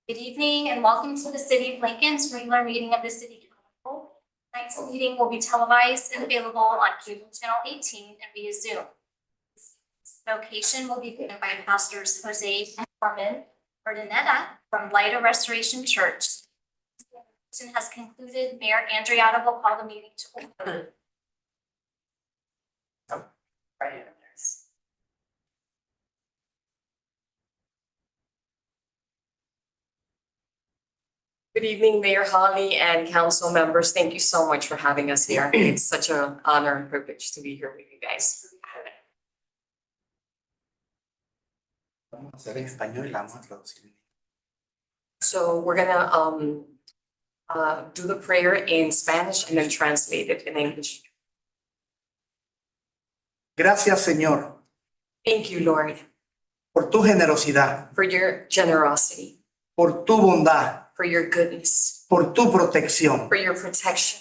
Good evening and welcome to the City of Lincoln's regular meeting of the City Council. Tonight's meeting will be televised and available on cable channel 18 and via Zoom. This location will be given by Pastors Jose Norman Ordineta from Light of Restoration Church. This has concluded. Mayor Andreatta will call the meeting to order. Good evening, Mayor Holly and council members. Thank you so much for having us here. It's such an honor and privilege to be here with you guys. So we're gonna do the prayer in Spanish and then translate it in English. Gracias, Señor, Thank you, Lord, por tu generosidad, for your generosity, por tu bondad, for your goodness, por tu protección. for your protection.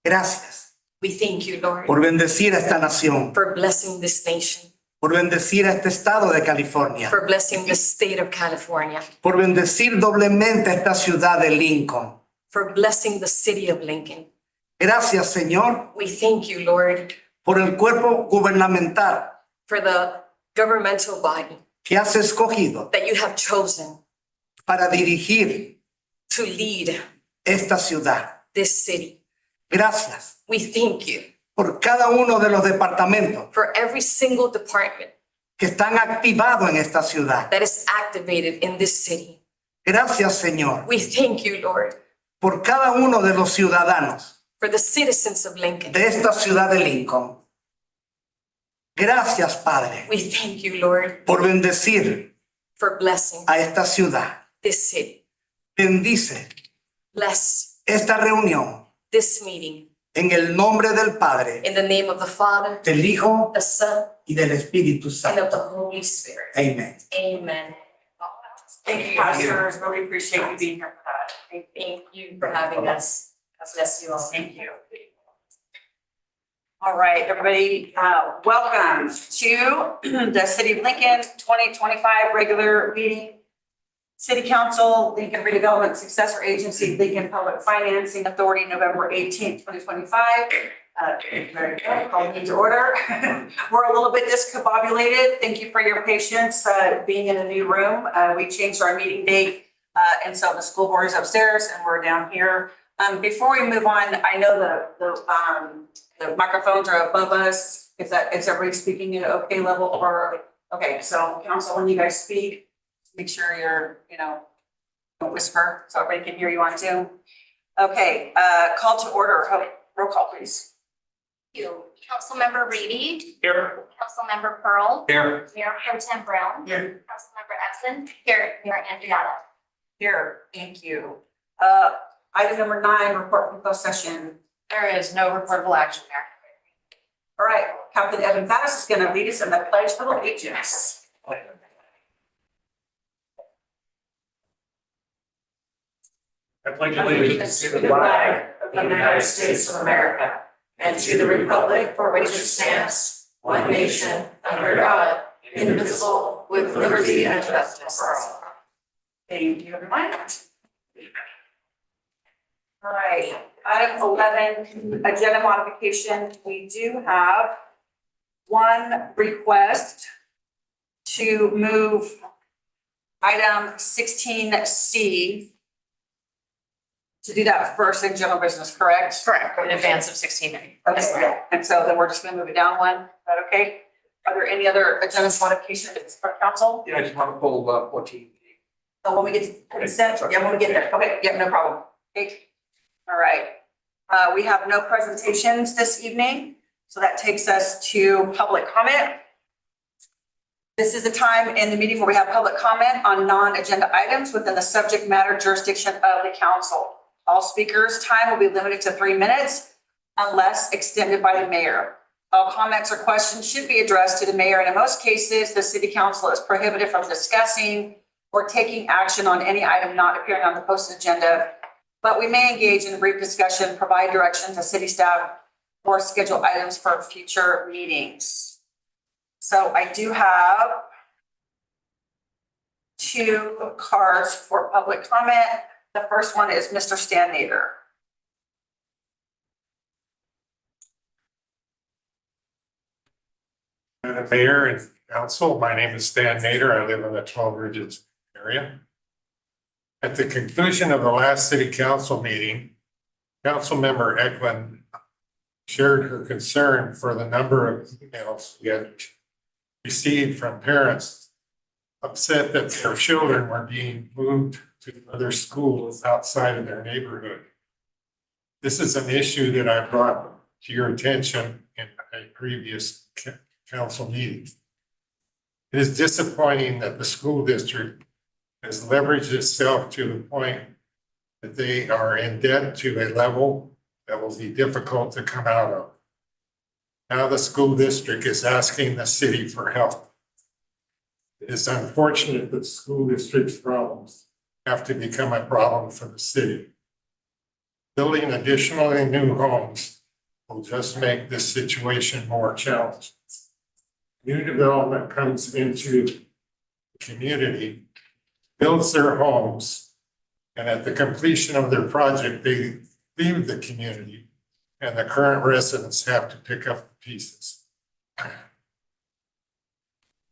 Gracias We thank you, Lord, por bendecir a esta nación, for blessing this nation, por bendecir a este estado de California, for blessing the state of California, por bendecir doblemente a esta ciudad de Lincoln. for blessing the city of Lincoln. Gracias, Señor, We thank you, Lord, por el cuerpo gubernamental for the governmental body que has escogido that you have chosen para dirigir to lead esta ciudad. this city. Gracias We thank you por cada uno de los departamentos for every single department que están activados en esta ciudad. that is activated in this city. Gracias, Señor, We thank you, Lord, por cada uno de los ciudadanos for the citizens of Lincoln. de esta ciudad de Lincoln. Gracias, Padre, We thank you, Lord, por bendecir for blessing a esta ciudad. this city. Bendice Bless esta reunión this meeting en el nombre del Padre, in the name of the Father, del Hijo the Son, y del Espíritu and of the Santo. Holy Spirit. Amen. Amen. Thank you, pastors. Really appreciate you being here for that. Thank you for having us. God bless you all. Thank you. All right, everybody, welcome to the City of Lincoln 2025 regular meeting. City Council, Lincoln Redevelopment Successor Agency, Lincoln Public Financing Authority, November 18th, 2025. Very good. Call me to order. We're a little bit discombobulated. Thank you for your patience being in a new room. We changed our meeting date, and so the school board is upstairs and we're down here. Before we move on, I know the microphones are above us. Is everybody speaking at an okay level or, okay, so council, when you guys speak, make sure you're, don't whisper so everybody can hear you on Zoom. Okay, call to order. Roll call, please. Thank you. Councilmember Reedy, Here. Councilmember Pearl, Here. Mayor Pro Tem Brown, Here. Councilmember Edson, here, Mayor Andreatta. Here, thank you. Item number 9, report from closed session. There is no reportable action there. All right, Captain Evan Faddis is gonna lead us in the pledge of allegiance. I pledge allegiance to the flag of the United States of America and to the republic for which it stands, one nation, under God, indivisible, with liberty and justice for all. Thank you, everyone. All right, item 11, agenda modification. We do have one request to move item 16C. To do that first in general business, correct? Correct, in advance of 16. Okay, yeah, and so then we're just gonna move it down one, is that okay? Are there any other agenda modifications for council? Yeah, I just want to pull 14. Oh, when we get to consent, yeah, when we get there, okay, yeah, no problem. Okay, all right. We have no presentations this evening, so that takes us to public comment. This is a time in the meeting where we have public comment on non-agenda items within the subject matter jurisdiction of the council. All speakers' time will be limited to 3 minutes unless extended by the mayor. All comments or questions should be addressed to the mayor, and in most cases, the city council is prohibited from discussing or taking action on any item not appearing on the posted agenda. But we may engage in a brief discussion, provide direction to city staff, or schedule items for future meetings. So I do have 2 cards for public comment. The first one is Mr. Stan Nader. Madam Mayor and Council, my name is Stan Nader. I live in the 12 Ridges area. At the conclusion of the last city council meeting, Councilmember Eklund shared her concern for the number of emails we had received from parents upset that their children were being moved to other schools outside of their neighborhood. This is an issue that I brought to your attention in a previous council meeting. It is disappointing that the school district has leveraged itself to the point that they are in debt to a level that will be difficult to come out of. Now the school district is asking the city for help. It is unfortunate that school district's problems have to become a problem for the city. Building additionally new homes will just make this situation more challenging. New development comes into the community, builds their homes, and at the completion of their project, they leave the community, and the current residents have to pick up the pieces.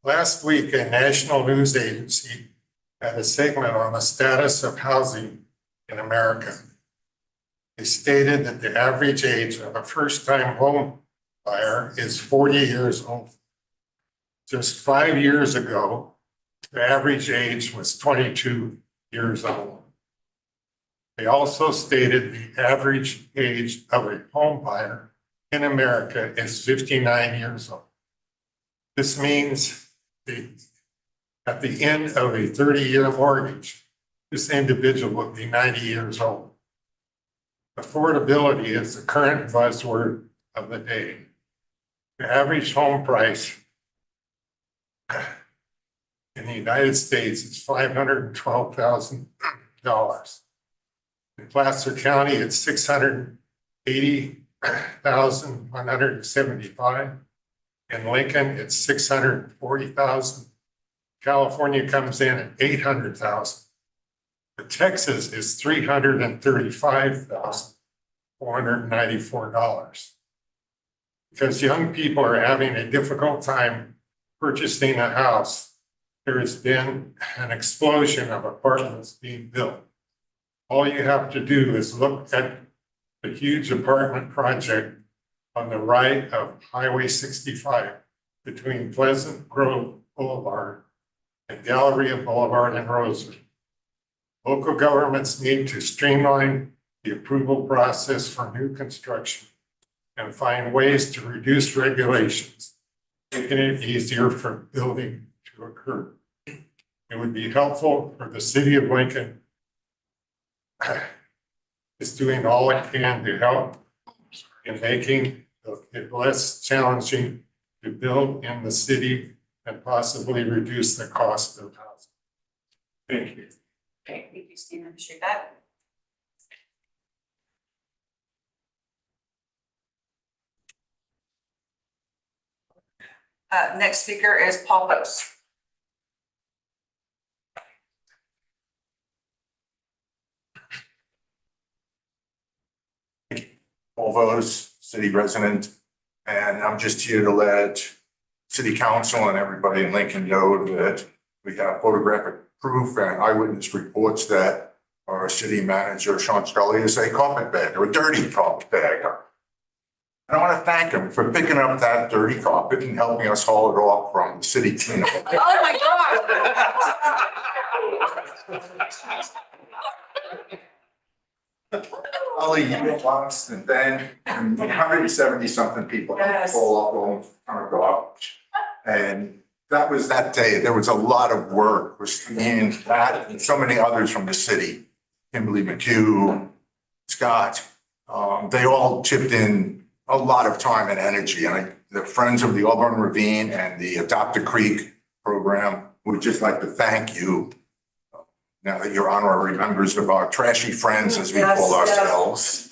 Last week, a national news agency had a segment on the status of housing in America. They stated that the average age of a first-time home buyer is 40 years old. Just 5 years ago, the average age was 22 years old. They also stated the average age of a home buyer in America is 59 years old. This means at the end of a 30-year mortgage, this individual would be 90 years old. Affordability is the current buzzword of the day. The average home price in the United States is $512,000. In Placer County, it's $680,175. In Lincoln, it's $640,000. California comes in at $800,000. For Texas is $335,494. Because young people are having a difficult time purchasing a house, there has been an explosion of apartments being built. All you have to do is look at the huge apartment project on the right of Highway 65 between Pleasant Grove Boulevard and Galleria Boulevard in Rosewood. Local governments need to streamline the approval process for new construction and find ways to reduce regulations, making it easier for building to occur. It would be helpful for the city of Lincoln is doing all it can to help in making it less challenging to build in the city and possibly reduce the cost of housing. Thank you. Okay, thank you, Stephen. Appreciate that. Next speaker is Paul Post. Paul Vos, city resident, and I'm just here to let city council and everybody in Lincoln know that we have photographic proof and eyewitness reports that our city manager, Sean Scully, is a carpetbagger, a dirty carpetbagger. And I want to thank him for picking up that dirty carpet and helping us haul it off from the city cleanup. Oh, my God. Ollie, you once, and then 170 something people Yes. fall off on our garbage. And that was that day. There was a lot of work with Ian, that, and so many others from the city. Kimberly McHugh, Scott, they all chipped in a lot of time and energy. And the Friends of the Auburn Ravine and the Adopt a Creek program would just like to thank you. Now that you're honorary members of our trashy friends, as we call Yes, yes. ourselves.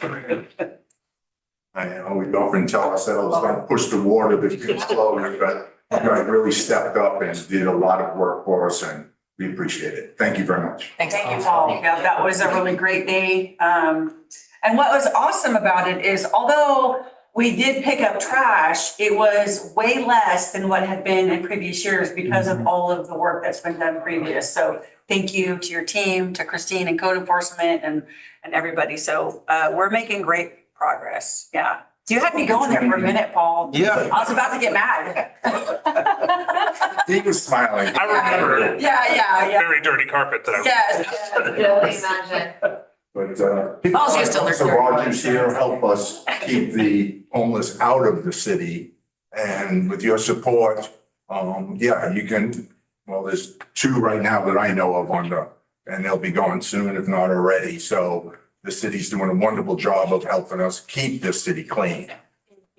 I know we often tell ourselves, don't push the water, but too slowly, but you guys really stepped up and did a lot of work for us, and We appreciate it. Thank you very much. Thanks, Thank you, Paul. Yeah, that was a really great day. And what was awesome about it is although we did pick up trash, it was way less than what had been in previous years because of all of the work that's been done previous. So thank you to your team, to Christine and code enforcement and everybody. So we're making great progress. Yeah. You had me going there for a minute, Paul. Yeah. I was about to get mad. He was smiling. I remember Yeah. very dirty carpet that I. Yes. Imagine. But, Paul's used to so their- Rogers here help us keep the homeless out of the city. And with your support, yeah, you can, well, there's 2 right now that I know of and they'll be gone soon, if not already. So the city's doing a wonderful job of helping us keep the city clean.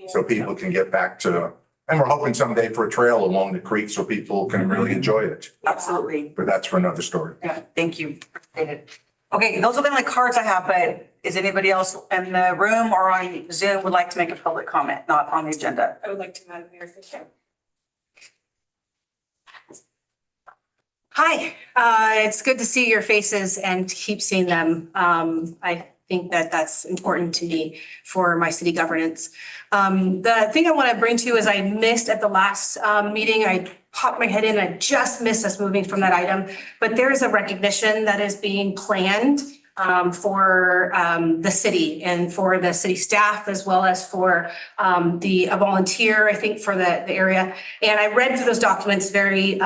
So people can get back to, and we're hoping someday for a trail along the creek so people can really enjoy it. Absolutely. But that's for another story. Yeah, thank you. Appreciate it. Okay, those are the only cards I have, but is anybody else in the room or on Zoom would like to make a public comment, not on the agenda? I would like to, Madam Mayor, thank you. Hi, it's good to see your faces and keep seeing them. I think that that's important to me for my city governance. The thing I want to bring to you is I missed at the last meeting, I popped my head in, I just missed us moving from that item. But there is a recognition that is being planned for the city and for the city staff, as well as for a volunteer, I think, for the area. And I read through those documents very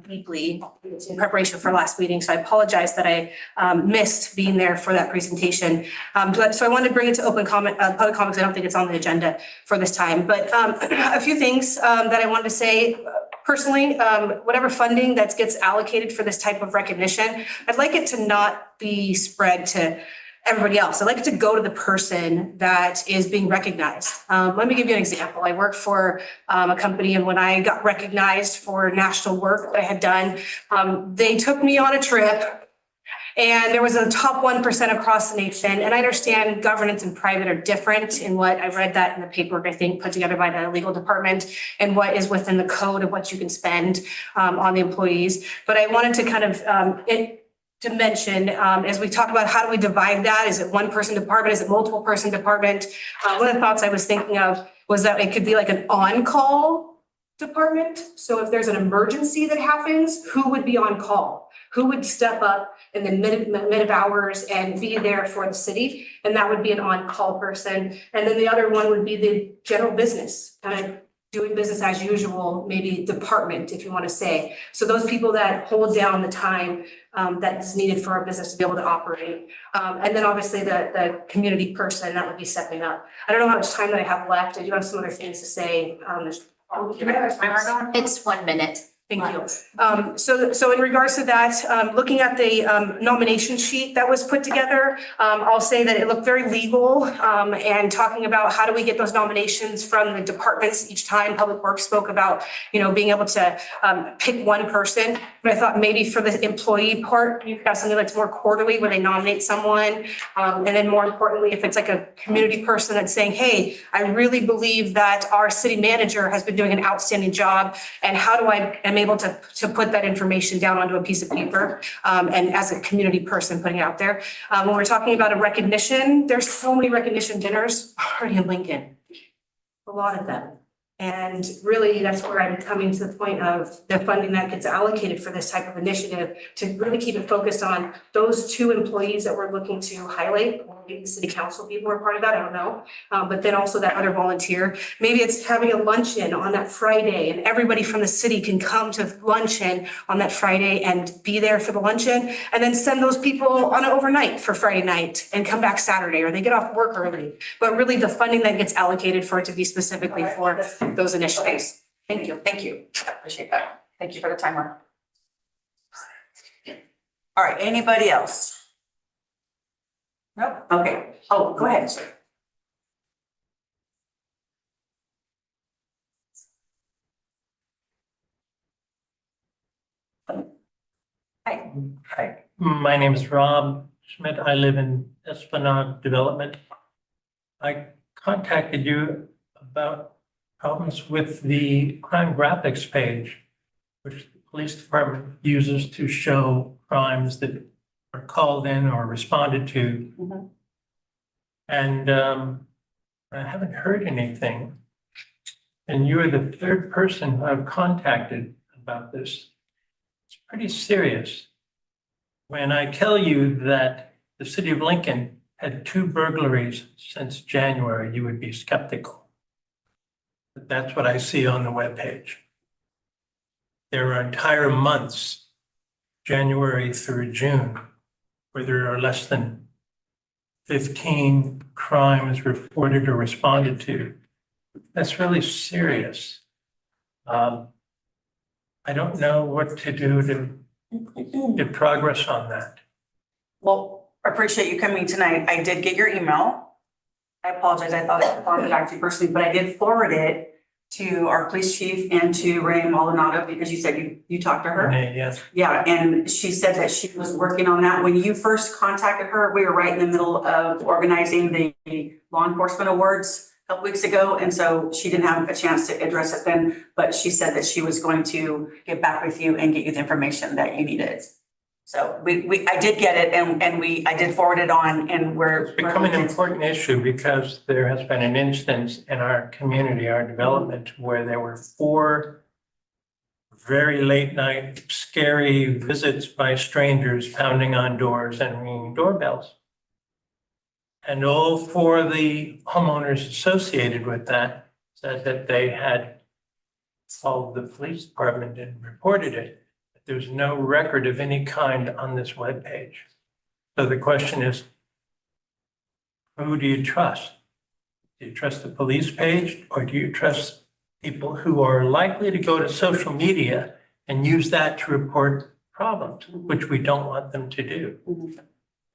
deeply in preparation for last meeting. So I apologize that I missed being there for that presentation. So I wanted to bring it to open comment, public comments. I don't think it's on the agenda for this time, but a few things that I wanted to say. Personally, whatever funding that gets allocated for this type of recognition, I'd like it to not be spread to everybody else. I'd like it to go to the person that is being recognized. Let me give you an example. I worked for a company, and when I got recognized for national work that I had done, they took me on a trip. And there was a top 1% across the nation. And I understand governance and private are different in what I read that in the paperwork, I think, put together by the legal department and what is within the code of what you can spend on the employees. But I wanted to kind of to mention, as we talk about how do we divide that? Is it one person department? Is it multiple person department? One of the thoughts I was thinking of was that it could be like an on-call department. So if there's an emergency that happens, who would be on call? Who would step up in the mid of hours and be there for the city? And that would be an on-call person. And then the other one would be the general business, kind of doing business as usual, maybe department, if you want to say. So those people that hold down the time that's needed for our business to be able to operate. And then obviously the community person that would be stepping up. I don't know how much time that I have left. I do have some other things to say. It's 1 minute. Thank you. So in regards to that, looking at the nomination sheet that was put together, I'll say that it looked very legal, and talking about how do we get those nominations from the departments each time. Public Works spoke about, being able to pick one person. But I thought maybe for the employee part, you've got something that's more quarterly where they nominate someone. And then more importantly, if it's like a community person that's saying, hey, I really believe that our city manager has been doing an outstanding job, and how do I am able to put that information down onto a piece of paper, and as a community person putting it out there. When we're talking about a recognition, there's so many recognition dinners already in Lincoln, a lot of them. And really, that's where I'm coming to the point of the funding that gets allocated for this type of initiative to really keep it focused on those 2 employees that we're looking to highlight. Or maybe the city council be more part of that, I don't know. But then also that other volunteer. Maybe it's having a luncheon on that Friday and everybody from the city can come to luncheon on that Friday and be there for the luncheon. And then send those people on an overnight for Friday night and come back Saturday, or they get off work early. But really the funding that gets allocated for it to be specifically for those initiatives. Thank you. Thank you. Appreciate that. Thank you for the timer. All right, anybody else? Nope. Okay. Oh, go ahead, sir. Hi. Hi, my name is Rob Schmidt. I live in Esplanade Development. I contacted you about problems with the crime graphics page, which police department uses to show crimes that are called in or responded to. Mhm. And I haven't heard anything. And you are the third person who I've contacted about this. It's pretty serious. When I tell you that the city of Lincoln had 2 burglaries since January, you would be skeptical. But that's what I see on the webpage. There are entire months, January through June, where there are less than 15 crimes reported or responded to. That's really serious. I don't know what to do to get progress on that. Well, I appreciate you coming tonight. I did get your email. I apologize. I thought I contacted you personally, but I did forward it to our police chief and to Renee Maldonado because you said you talked to her. Renee, yes. Yeah, and she said that she was working on that. When you first contacted her, we were right in the middle of organizing the law enforcement awards a couple weeks ago. And so she didn't have a chance to address it then, but she said that she was going to get back with you and get you the information that you needed. So I did get it and I did forward it on and we're. It's become an important issue because there has been an instance in our community, our development, where there were 4 very late night, scary visits by strangers pounding on doors and ringing doorbells. And all 4 of the homeowners associated with that said that they had called the police department and reported it. There's no record of any kind on this webpage. So the question is, who do you trust? Do you trust the police page or do you trust people who are likely to go to social media and use that to report problems, which we don't want them to do?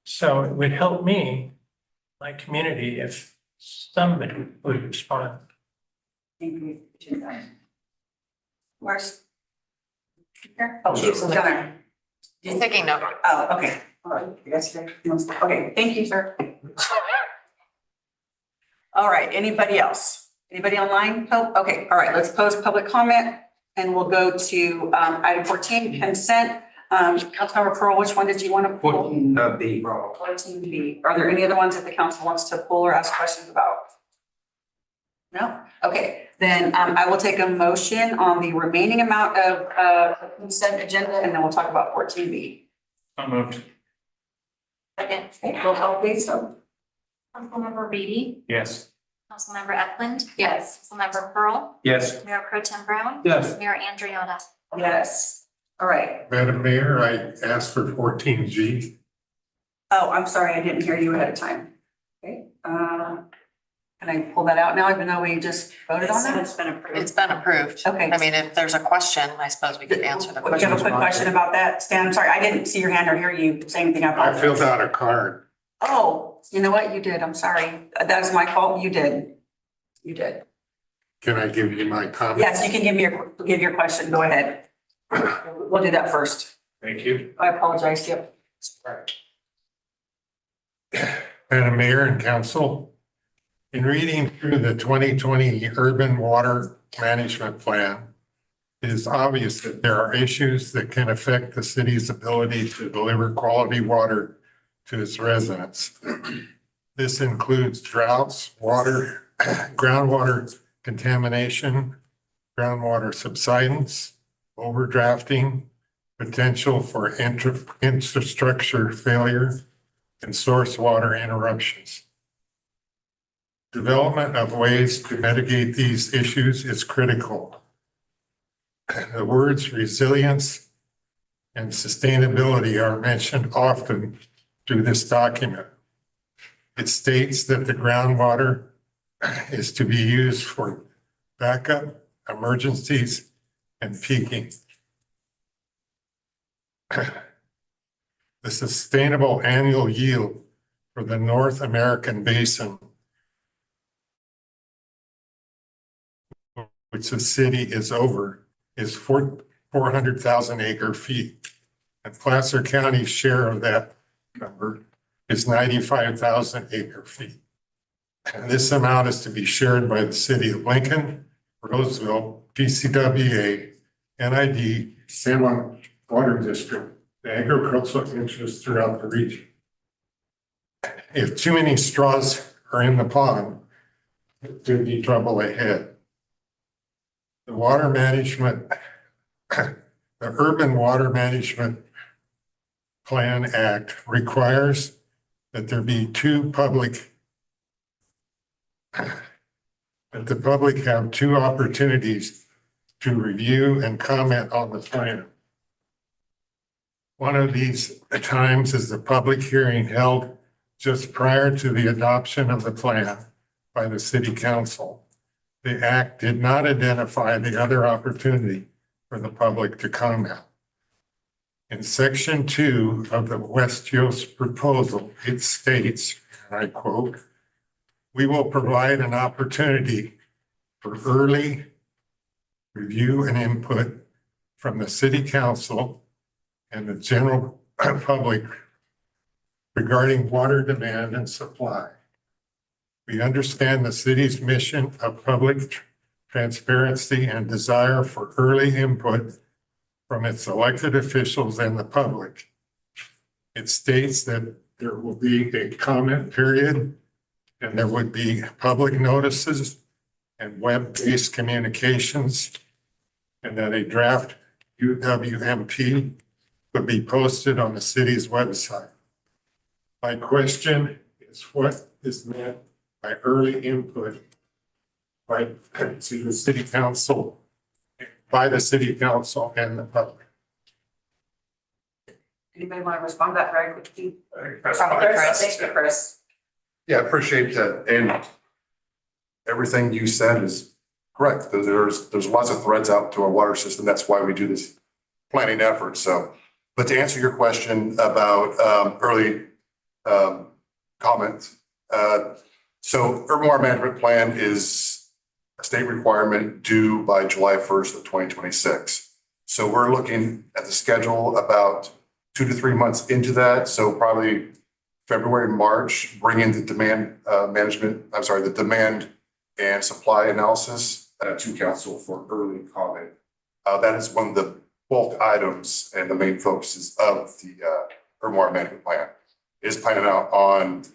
So it would help me, my community, if somebody would respond. Thank you. Where's? Oh, she's done. You're taking note. Oh, okay. All right. Yes, okay, thank you, sir. All right, anybody else? Anybody online? Oh, okay, all right, let's post public comment and we'll go to item 14, consent. Councilmember Pearl, which one did you want to pull? 14B. 14B. Are there any other ones that the council wants to pull or ask questions about? No? Okay, then I will take a motion on the remaining amount of consent agenda and then we'll talk about 14B. So moved. Second. Okay, roll call please. Councilmember Reedy, Yes. Councilmember Eklund, Yes. Councilmember Pearl, Yes. Mayor Pro Tem Brown, Yes. Mayor Andriota. Yes. All right. Madam Mayor, I asked for 14G. Oh, I'm sorry, I didn't hear you ahead of time. Okay, can I pull that out now, even though we just voted on that? It's been approved. Okay. I mean, if there's a question, I suppose we could answer the You question. have a quick question about that, Stan? I'm sorry, I didn't see your hand or hear you say anything. I I filled apologize. out a card. Oh, you know what? You did. I'm sorry. That was my fault. You did. You did. Can I give you my comment? Yes, you can give your question. Go ahead. We'll do that first. Thank you. I apologize. Yep. Madam Mayor and Council, in reading through the 2020 Urban Water Management Plan, it is obvious that there are issues that can affect the city's ability to deliver quality water to its residents. This includes droughts, water, groundwater contamination, groundwater subsidence, overdrafting, potential for infrastructure failure, and source water interruptions. Development of ways to mitigate these issues is critical. The words resilience and sustainability are mentioned often through this document. It states that the groundwater is to be used for backup, emergencies, and peaking. The sustainable annual yield for the North American Basin, which the city is over, is 400,000 acre feet. And Placer County's share of that number is 95,000 acre feet. And this amount is to be shared by the city of Lincoln, Roseville, PCWA, NID, San Juan Water District, the agricultural interests throughout the region. If too many straws are in the pond, there could be trouble ahead. The water management, the Urban Water Management Plan Act requires that there be that the public have two opportunities to review and comment on the plan. One of these times is the public hearing held just prior to the adoption of the plan by the city council. The act did not identify the other opportunity for the public to comment. In section 2 of the West Yost proposal, it states, and I quote, "We will provide an opportunity for early review and input from the city council and the general public regarding water demand and supply. We understand the city's mission of public transparency and desire for early input from its elected officials and the public. It states that there will be a comment period and there would be public notices and web-based communications, and that a draft UWMP would be posted on the city's website. My question is, what is meant by early input to the city council, by the city council and the public?" Anybody want to respond to that very quickly? Probably Chris. Thank you, Chris. Yeah, I appreciate that. And everything you said is correct. There's lots of threads out to our water system. That's why we do this planning effort. So, but to answer your question about early comment. So Urban Water Management Plan is a state requirement due by July 1st of 2026. So we're looking at the schedule about 2 to 3 months into that. So probably February, March, bring in the demand the demand and supply analysis to council for early comment. That is one of the bulk items and the main focuses of the Urban Water Management Plan is planning out on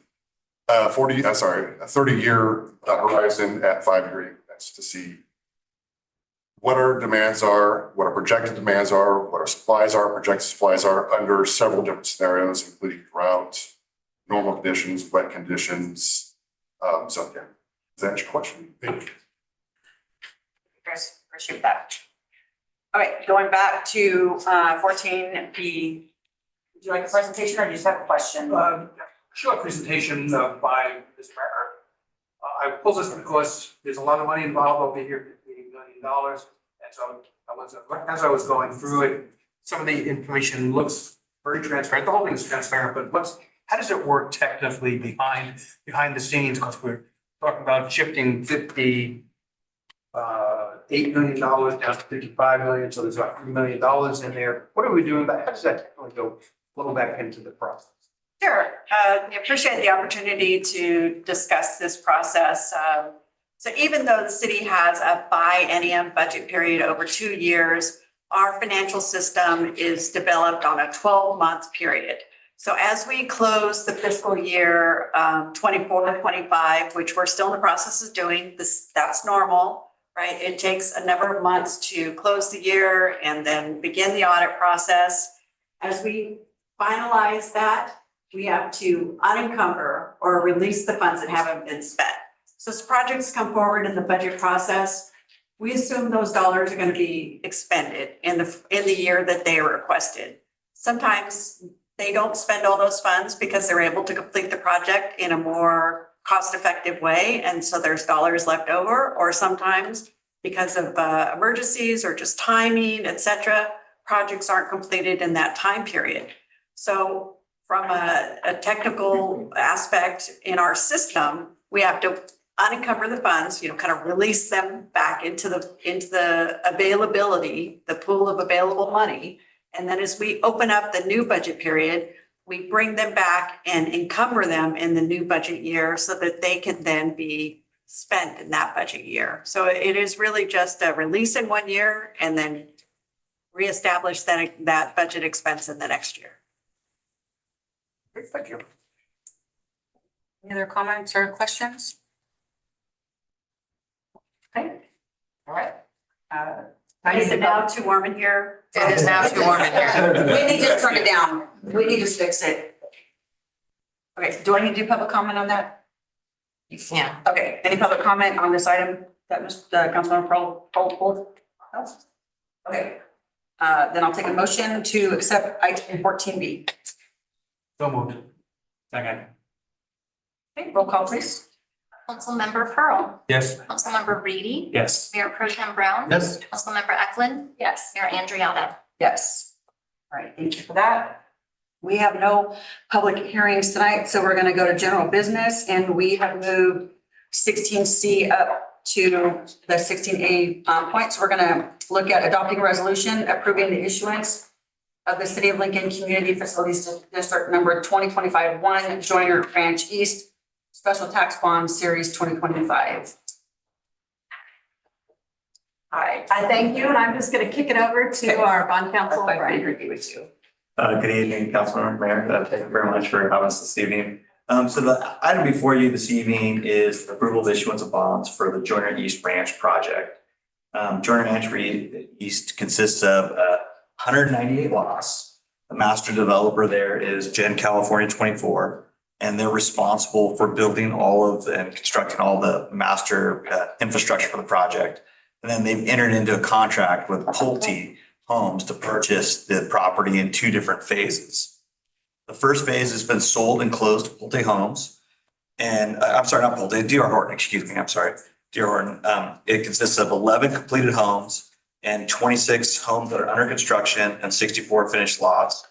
a 30-year horizon at 5-year increments to see what our demands are, what our projected demands are, what our supplies are, projected supplies are under several different scenarios, including drought, normal conditions, wet conditions. So yeah, does that answer your question? Thank you. Chris, appreciate that. All right, going back to 14B. Would you like a presentation or do you just have a question? Short presentation by Ms. Barrett. I pulled this because there's a lot of money involved over here, $80 million. And so as I was going through it, some of the information looks very transparent. The whole thing is transparent, but how does it work technically behind the scenes? Because we're talking about shifting $8 million down to $55 million, so there's about $3 million in there. What are we doing? How does that technically go flow back into the process? Sure. I appreciate the opportunity to discuss this process. So even though the city has a biennium budget period over 2 years, our financial system is developed on a 12-month period. So as we close the fiscal year 24-25, which we're still in the process of doing, that's normal, right? It takes a number of months to close the year and then begin the audit process. As we finalize that, we have to unencumber or release the funds that haven't been spent. So as projects come forward in the budget process, we assume those dollars are going to be expended in the year that they are requested. Sometimes they don't spend all those funds because they're able to complete the project in a more cost-effective way, and so there's dollars left over. Or sometimes because of emergencies or just timing, et cetera, projects aren't completed in that time period. So from a technical aspect in our system, we have to unencumber the funds, kind of release them back into the availability, the pool of available money. And then as we open up the new budget period, we bring them back and encumber them in the new budget year so that they can then be spent in that budget year. So it is really just a release in 1 year and then reestablish that budget expense in the next year. Thank you. Any other comments or questions? Okay, all right. Is it now too warm in here? It is now too warm in here. We need to turn it down. We need to fix it. Okay, do I need to do public comment on that? Yeah. Okay, any public comment on this item that Councilmember Pearl pulled? No? Okay, then I'll take a motion to accept item 14B. So moved. Second. Okay, roll call please. Councilmember Pearl. Yes. Councilmember Reedy. Yes. Mayor Pro Tem Brown. Yes. Councilmember Eklund. Yes. Mayor Andriana. Yes. All right, thank you for that. We have no public hearings tonight, so we're gonna go to general business, and we have moved 16C up to the 16A point. So we're gonna look at adopting a resolution approving the issuance of the City of Lincoln Community Facilities District number 2025-1 Joyner Ranch East Special Tax Bond Series 2025. Hi. I thank you, and I'm just gonna kick it over to our bond counsel, I Brian. figured you would too. Good evening, Councilmember Mayor. Thank you very much for having us this evening. So the item before you this evening is approval of issuance of bonds for the Joyner East Ranch project. Joyner Ranch East consists of 198 lots. The master developer there is Gen California 24, and they're responsible for building all of and constructing all the master infrastructure for the project. And then they've entered into a contract with Pulte Homes to purchase the property in two different phases. The first phase has been sold and closed to Pulte Homes. And I'm sorry, not Pulte, D.R. Horton, excuse me, I'm sorry, D.R. Horton. It consists of 11 completed homes and 26 homes that are under construction and 64 finished lots.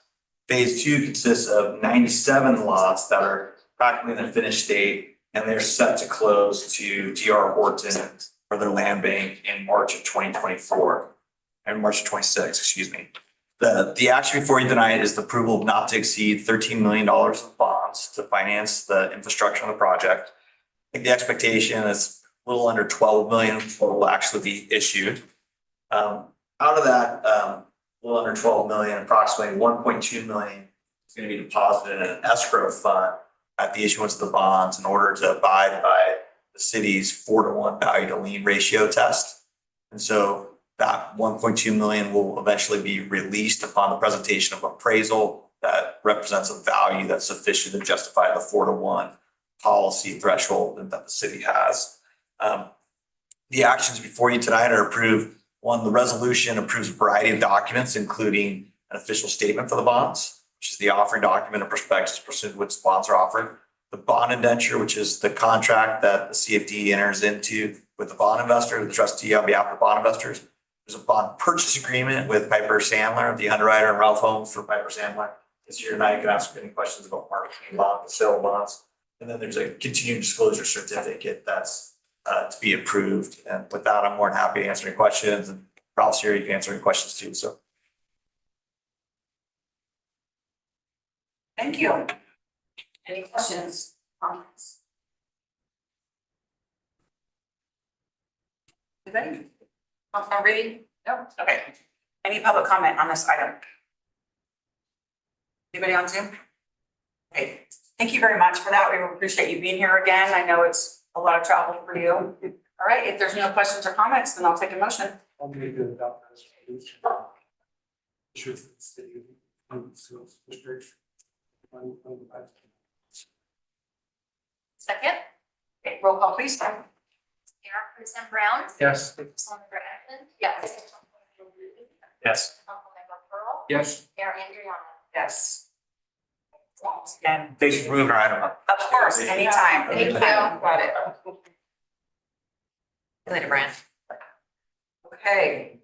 Phase 2 consists of 97 lots that are practically in a finished state, and they're set to close to D.R. Horton for their land bank in March of 2024. And March of 26, excuse me. The action before you tonight is the approval of not to exceed $13 million of bonds to finance the infrastructure of the project. I think the expectation is a little under 12 million will actually be issued. Out of that, a little under 12 million, approximately 1.2 million is going to be deposited in an escrow fund at the issuance of the bonds in order to abide by the city's 4-to-1 value to lien ratio test. And so that 1.2 million will eventually be released upon the presentation of appraisal that represents a value that's sufficient to justify the 4-to-1 policy threshold that the city has. The actions before you tonight are approved. One, the resolution approves a variety of documents, including an official statement for the bonds, which is the offering document and prospectus pursuant to which bonds are offered. The bond indenture, which is the contract that the CFD enters into with the bond investor, the trustee on behalf of the bond investors. There's a bond purchase agreement with Piper Sandler, the underwriter, and Ralph Holmes for Piper Sandler. This year tonight, you can ask any questions about marketing bonds, sale bonds. And then there's a continuing disclosure certificate that's to be approved. And with that, I'm more than happy to answer any questions. And Ralph's here, you can answer any questions too. So. Thank you. Any questions, comments? Anybody? Councilmember Reedy? No? Okay. Any public comment on this item? Anybody on Zoom? Okay, thank you very much for that. We appreciate you being here again. I know it's a lot of travel for you. All right, if there's no questions or comments, then I'll take a motion. I'll make a adopt this resolution. Should the city of Schools District 2025. Second. Okay, roll call please. Mayor Pro Tem Brown. Yes. Councilmember Eklund. Yes. Councilmember Reedy. Yes. Councilmember Pearl. Yes. Mayor Andriana. Yes. And Thank you for moving our item up. of course, anytime. Thank you. Got it. See you later, Brian. Okay.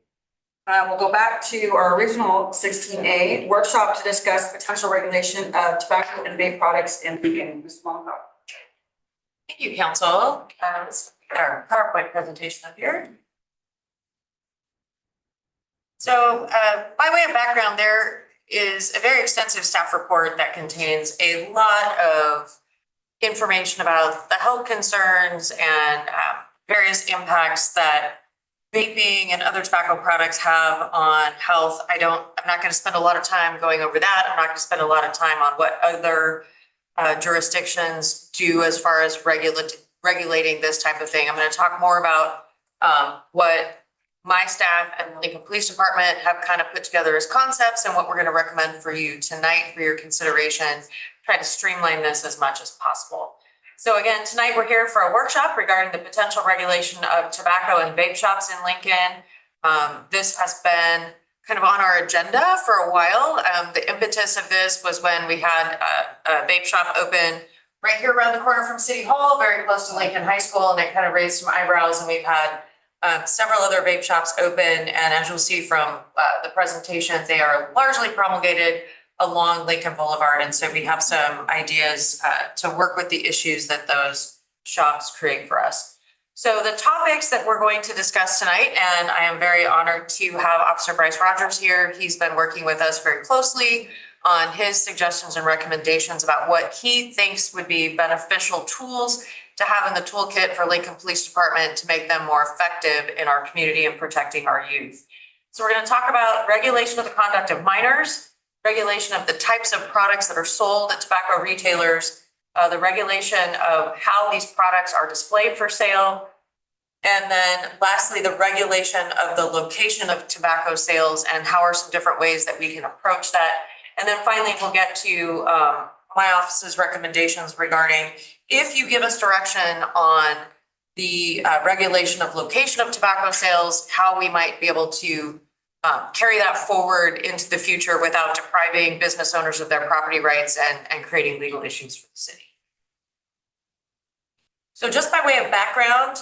We'll go back to our original 16A workshop to discuss potential regulation of tobacco and vape products in Lincoln. Ms. Maloney. Thank you, council. Let's get our PowerPoint presentation up here. So by way of background, there is a very extensive staff report that contains a lot of information about the health concerns and various impacts that vaping and other tobacco products have on health. I'm not going to spend a lot of time going over that. I'm not going to spend a lot of time on what other jurisdictions do as far as regulating this type of thing. I'm going to talk more about what my staff and the Lincoln Police Department have kind of put together as concepts and what we're going to recommend for you tonight for your consideration. Try to streamline this as much as possible. So again, tonight we're here for a workshop regarding the potential regulation of tobacco and vape shops in Lincoln. This has been kind of on our agenda for a while. The impetus of this was when we had a vape shop open right here around the corner from City Hall, very close to Lincoln High School, and it kind of raised some eyebrows, and we've had several other vape shops open, and as you'll see from the presentations, they are largely promulgated along Lincoln Boulevard, and so we have some ideas to work with the issues that those shops create for us. So the topics that we're going to discuss tonight, and I am very honored to have Officer Bryce Rogers here. He's been working with us very closely on his suggestions and recommendations about what he thinks would be beneficial tools to have in the toolkit for Lincoln Police Department to make them more effective in our community and protecting our youth. So we're going to talk about regulation of the conduct of minors, regulation of the types of products that are sold at tobacco retailers, the regulation of how these products are displayed for sale, and then lastly, the regulation of the location of tobacco sales and how are some different ways that we can approach that. And then finally, we'll get to my office's recommendations regarding if you give us direction on the regulation of location of tobacco sales, how we might be able to carry that forward into the future without depriving business owners of their property rights and creating legal issues for the city. So just by way of background,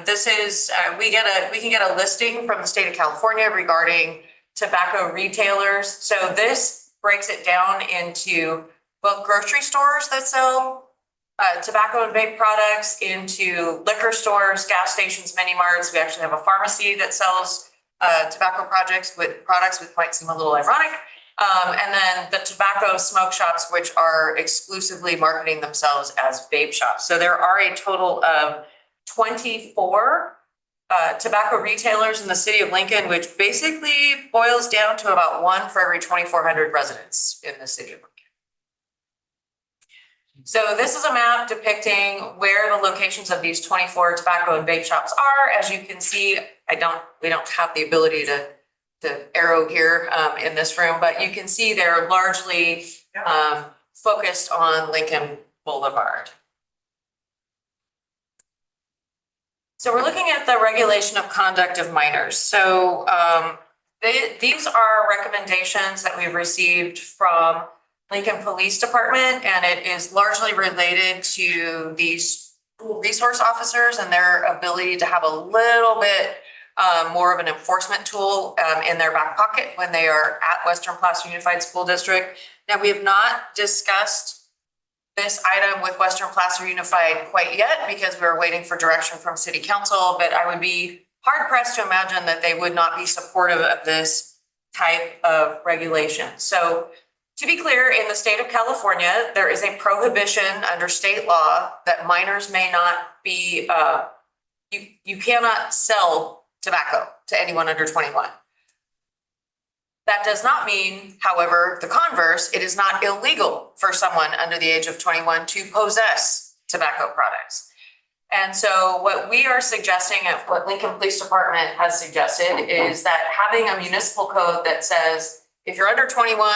this is, we can get a listing from the state of California regarding tobacco retailers. So this breaks it down into both grocery stores that sell tobacco and vape products, into liquor stores, gas stations, mini marts. We actually have a pharmacy that sells tobacco products, which might seem a little ironic. And then the tobacco smoke shops, which are exclusively marketing themselves as vape shops. So there are a total of 24 tobacco retailers in the city of Lincoln, which basically boils down to about 1 for every 2,400 residents in the city of Lincoln. So this is a map depicting where the locations of these 24 tobacco and vape shops are. As you can see, we don't have the ability to arrow here in this room, but you can see they're largely focused on Lincoln Boulevard. So we're looking at the regulation of conduct of minors. So these are recommendations that we've received from Lincoln Police Department, and it is largely related to these resource officers and their ability to have a little bit more of an enforcement tool in their back pocket when they are at Western Placer Unified School District. Now, we have not discussed this item with Western Placer Unified quite yet because we're waiting for direction from City Council, but I would be hard pressed to imagine that they would not be supportive of this type of regulation. So to be clear, in the state of California, there is a prohibition under state law that minors may not be, you cannot sell tobacco to anyone under 21. That does not mean, however, the converse, it is not illegal for someone under the age of 21 to possess tobacco products. And so what we are suggesting, and what Lincoln Police Department has suggested, is that having a municipal code that says if you're under 21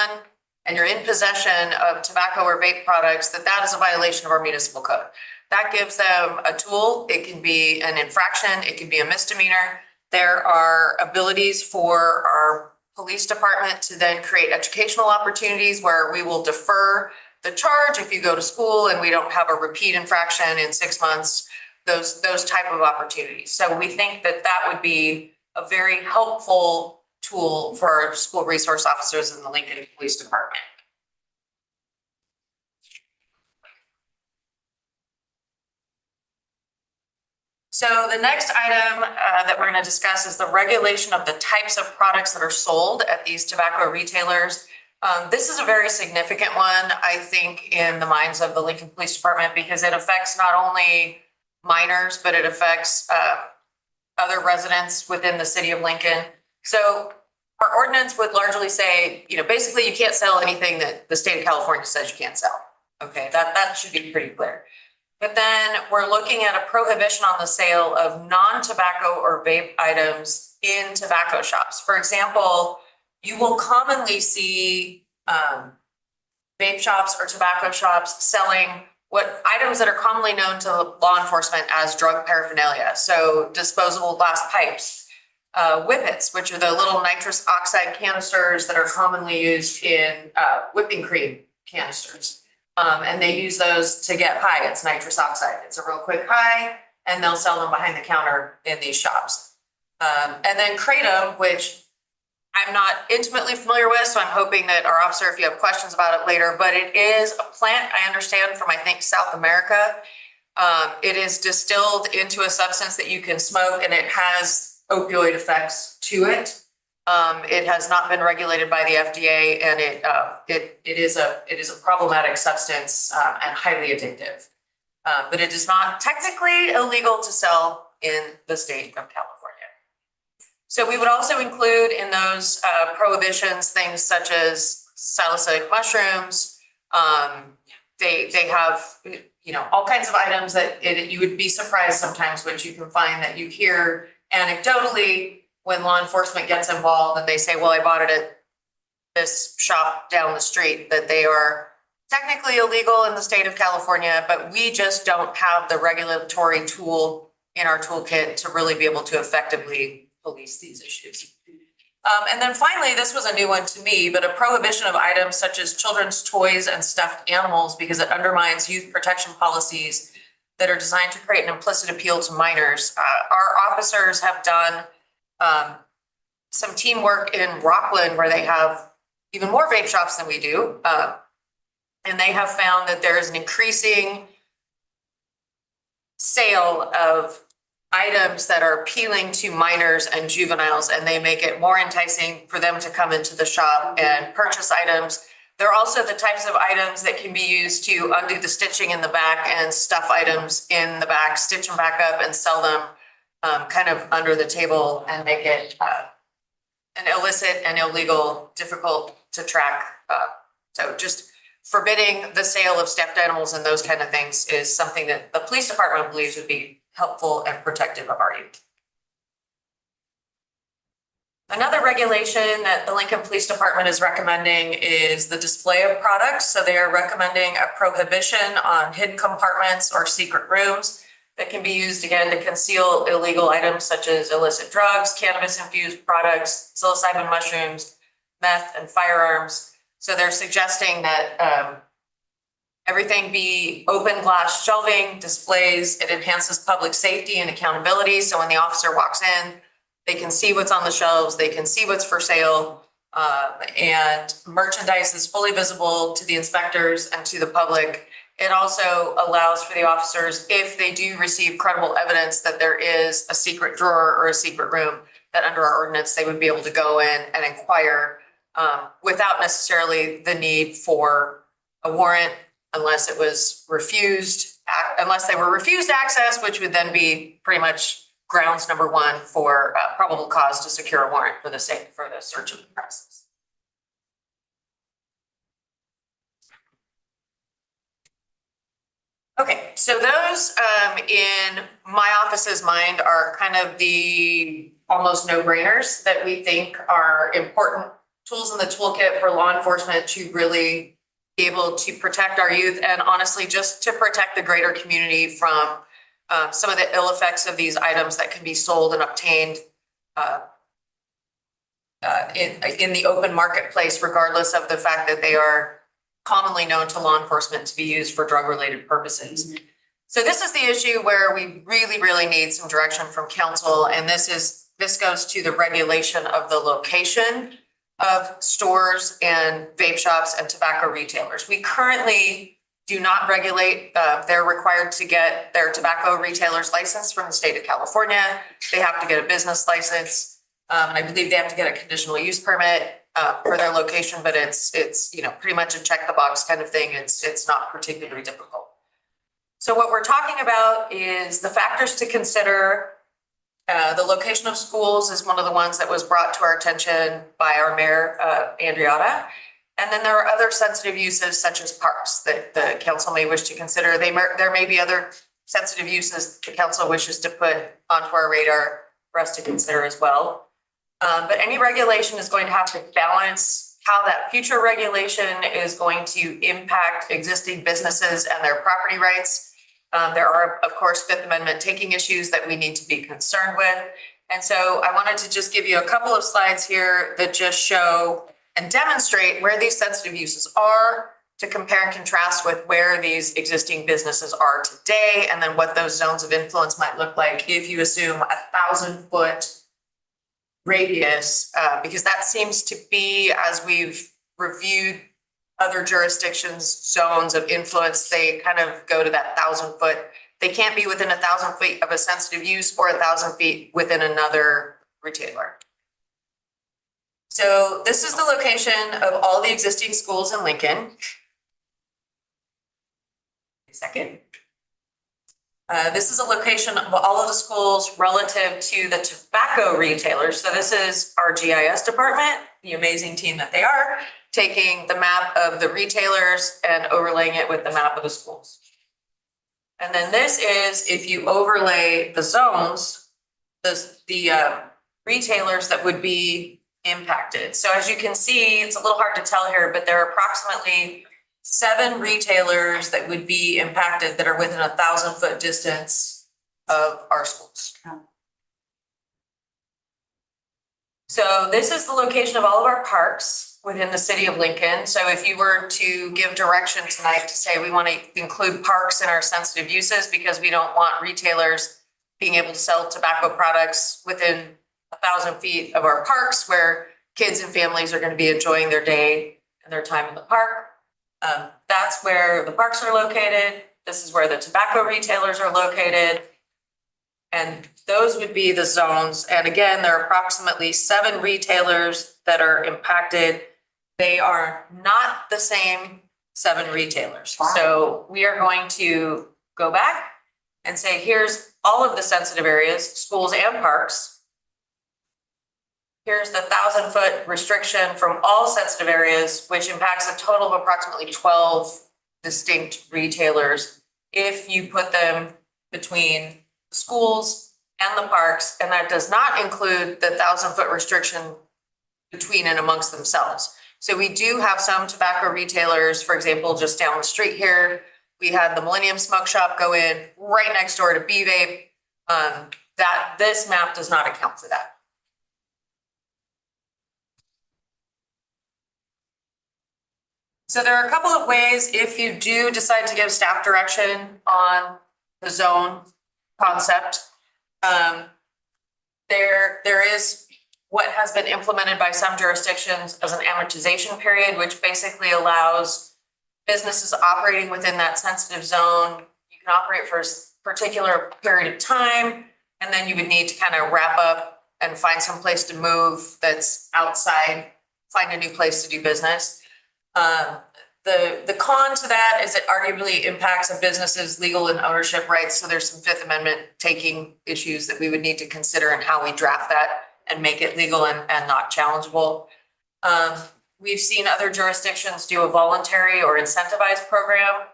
and you're in possession of tobacco or vape products, that is a violation of our municipal code. That gives them a tool. It can be an infraction. It can be a misdemeanor. There are abilities for our police department to then create educational opportunities where we will defer the charge if you go to school and we don't have a repeat infraction in 6 months, those type of opportunities. So we think that that would be a very helpful tool for our school resource officers in the Lincoln Police Department. So the next item that we're going to discuss is the regulation of the types of products that are sold at these tobacco retailers. This is a very significant one, I think, in the minds of the Lincoln Police Department because it affects not only minors, but it affects other residents within the city of Lincoln. So our ordinance would largely say, basically you can't sell anything that the state of California says you can't sell. Okay, that should be pretty clear. But then we're looking at a prohibition on the sale of non-tobacco or vape items in tobacco shops. For example, you will commonly see vape shops or tobacco shops selling what items that are commonly known to law enforcement as drug paraphernalia. So disposable glass pipes, whippets, which are the little nitrous oxide canisters that are commonly used in whipping cream canisters. And they use those to get high. It's nitrous oxide. It's a real quick high, and they'll sell them behind the counter in these shops. And then kratom, which I'm not intimately familiar with, so I'm hoping that our officer, if you have questions about it later, but it is a plant I understand from, I think, South America. It is distilled into a substance that you can smoke, and it has opioid effects to it. It has not been regulated by the FDA, and it is a problematic substance and highly addictive. But it is not technically illegal to sell in the state of California. So we would also include in those prohibitions things such as salicylic mushrooms. They have all kinds of items that you would be surprised sometimes what you can find that you hear anecdotally when law enforcement gets involved and they say, well, I bought it at this shop down the street, that they are technically illegal in the state of California, but we just don't have the regulatory tool in our toolkit to really be able to effectively police these issues. And then finally, this was a new one to me, but a prohibition of items such as children's toys and stuffed animals because it undermines youth protection policies that are designed to create an implicit appeal to minors. Our officers have done some teamwork in Rockland where they have even more vape shops than we do. And they have found that there is an increasing sale of items that are appealing to minors and juveniles, and they make it more enticing for them to come into the shop and purchase items. They're also the types of items that can be used to undo the stitching in the back and stuff items in the back, stitch them back up and sell them kind of under the table and make it an illicit and illegal, difficult to track. So just forbidding the sale of stuffed animals and those kind of things is something that the police department believes would be helpful and protective of our youth. Another regulation that the Lincoln Police Department is recommending is the display of products. So they are recommending a prohibition on hidden compartments or secret rooms that can be used again to conceal illegal items such as illicit drugs, cannabis-infused products, psilocybin mushrooms, meth, and firearms. So they're suggesting that everything be open glass shelving, displays. It enhances public safety and accountability. So when the officer walks in, they can see what's on the shelves, they can see what's for sale, and merchandise is fully visible to the inspectors and to the public. It also allows for the officers, if they do receive credible evidence that there is a secret drawer or a secret room, that under our ordinance, they would be able to go in and inquire without necessarily the need for a warrant unless it was refused, unless they were refused access, which would then be pretty much grounds number one for probable cause to secure a warrant for the search of the premises. Okay, so those in my office's mind are kind of the almost no-brainers that we think are important tools in the toolkit for law enforcement to really be able to protect our youth and honestly just to protect the greater community from some of the ill effects of these items that can be sold and obtained in the open marketplace, regardless of the fact that they are commonly known to law enforcement to be used for drug-related purposes. So this is the issue where we really, really need some direction from council, and this goes to the regulation of the location of stores and vape shops and tobacco retailers. We currently do not regulate, they're required to get their tobacco retailer's license from the state of California. They have to get a business license. And I believe they have to get a conditional use permit for their location, but it's pretty much a check the box kind of thing. It's not particularly difficult. So what we're talking about is the factors to consider The location of schools is one of the ones that was brought to our attention by our mayor, Andriotta. And then there are other sensitive uses such as parks that the council may wish to consider. There may be other sensitive uses the council wishes to put onto our radar for us to consider as well. But any regulation is going to have to balance how that future regulation is going to impact existing businesses and their property rights. There are, of course, Fifth Amendment taking issues that we need to be concerned with. And so I wanted to just give you a couple of slides here that just show and demonstrate where these sensitive uses are to compare and contrast with where these existing businesses are today, and then what those zones of influence might look like if you assume 1,000-foot radius, because that seems to be, as we've reviewed other jurisdictions' zones of influence, they kind of go to that 1,000-foot. They can't be within 1,000 feet of a sensitive use or 1,000 feet within another retailer. So this is the location of all the existing schools in Lincoln. Second. This is a location of all of the schools relative to the tobacco retailers. So this is our GIS department, the amazing team that they are, taking the map of the retailers and overlaying it with the map of the schools. And then this is, if you overlay the zones, the retailers that would be impacted. So as you can see, it's a little hard to tell here, but there are approximately 7 retailers that would be impacted that are within 1,000-foot distance of our schools. So this is the location of all of our parks within the city of Lincoln. So if you were to give direction tonight to say we want to include parks in our sensitive uses because we don't want retailers being able to sell tobacco products within 1,000 feet of our parks where kids and families are going to be enjoying their day and their time in the park. That's where the parks are located. This is where the tobacco retailers are located. And those would be the zones. And again, there are approximately 7 retailers that are impacted. They are not the same 7 retailers. So we are going to go back and say, here's all of the sensitive areas, schools and parks. Here's the 1,000-foot restriction from all sensitive areas, which impacts a total of approximately 12 distinct retailers if you put them between the schools and the parks, and that does not include the 1,000-foot restriction between and amongst themselves. So we do have some tobacco retailers, for example, just down the street here, we had the Millennium Smoke Shop go in right next door to B-Vape. That this map does not account for that. So there are a couple of ways if you do decide to give staff direction on the zone concept. There is what has been implemented by some jurisdictions as an amortization period, which basically allows businesses operating within that sensitive zone. You can operate for a particular period of time, and then you would need to kind of wrap up and find some place to move that's outside, find a new place to do business. The con to that is it arguably impacts a business's legal and ownership rights. So there's some Fifth Amendment taking issues that we would need to consider in how we draft that and make it legal and not challengeable. We've seen other jurisdictions do a voluntary or incentivized program.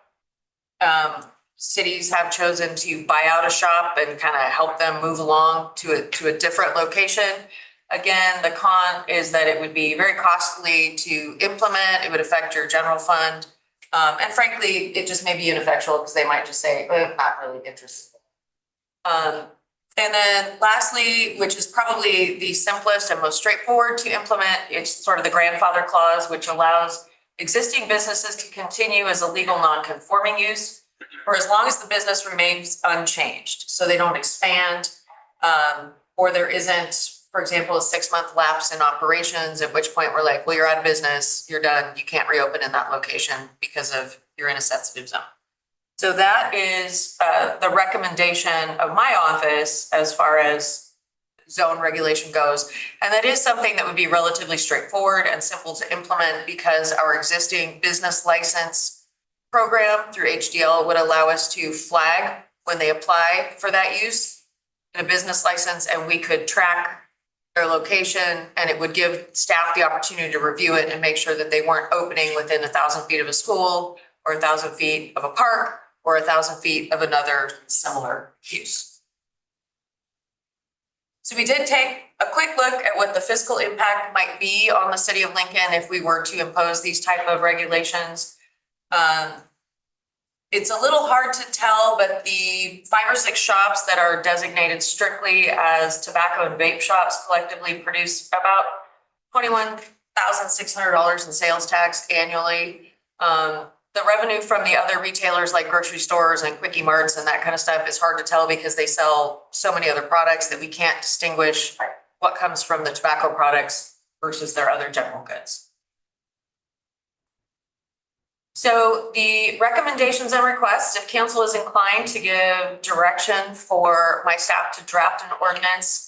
Cities have chosen to buy out a shop and kind of help them move along to a different location. Again, the con is that it would be very costly to implement. It would affect your general fund. And frankly, it just may be ineffectual because they might just say, not really interested. And then lastly, which is probably the simplest and most straightforward to implement, it's sort of the grandfather clause, which allows existing businesses to continue as a legal non-conforming use for as long as the business remains unchanged. So they don't expand, or there isn't, for example, a 6-month lapse in operations, at which point we're like, well, you're out of business, you're done, you can't reopen in that location because of you're in a sensitive zone. So that is the recommendation of my office as far as zone regulation goes. And that is something that would be relatively straightforward and simple to implement because our existing business license program through HDL would allow us to flag when they apply for that use. a business license and we could track their location and it would give staff the opportunity to review it and make sure that they weren't opening within 1,000 feet of a school or 1,000 feet of a park or 1,000 feet of another similar use. So we did take a quick look at what the fiscal impact might be on the city of Lincoln if we were to impose these type of regulations. It's a little hard to tell, but the 5 or 6 shops that are designated strictly as tobacco and vape shops collectively produce about $21,600 in sales tax annually. The revenue from the other retailers like grocery stores and quickie marts and that kind of stuff is hard to tell because they sell so many other products that we can't distinguish what comes from the tobacco products versus their other general goods. So the recommendations and requests, if council is inclined to give direction for my staff to draft an ordinance,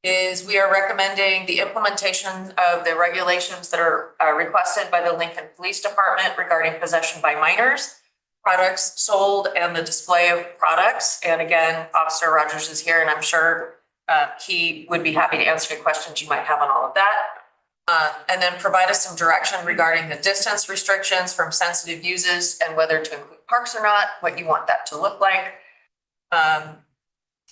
is we are recommending the implementation of the regulations that are requested by the Lincoln Police Department regarding possession by minors, products sold, and the display of products. And again, Officer Rogers is here, and I'm sure he would be happy to answer any questions you might have on all of that. And then provide us some direction regarding the distance restrictions from sensitive uses and whether to include parks or not, what you want that to look like.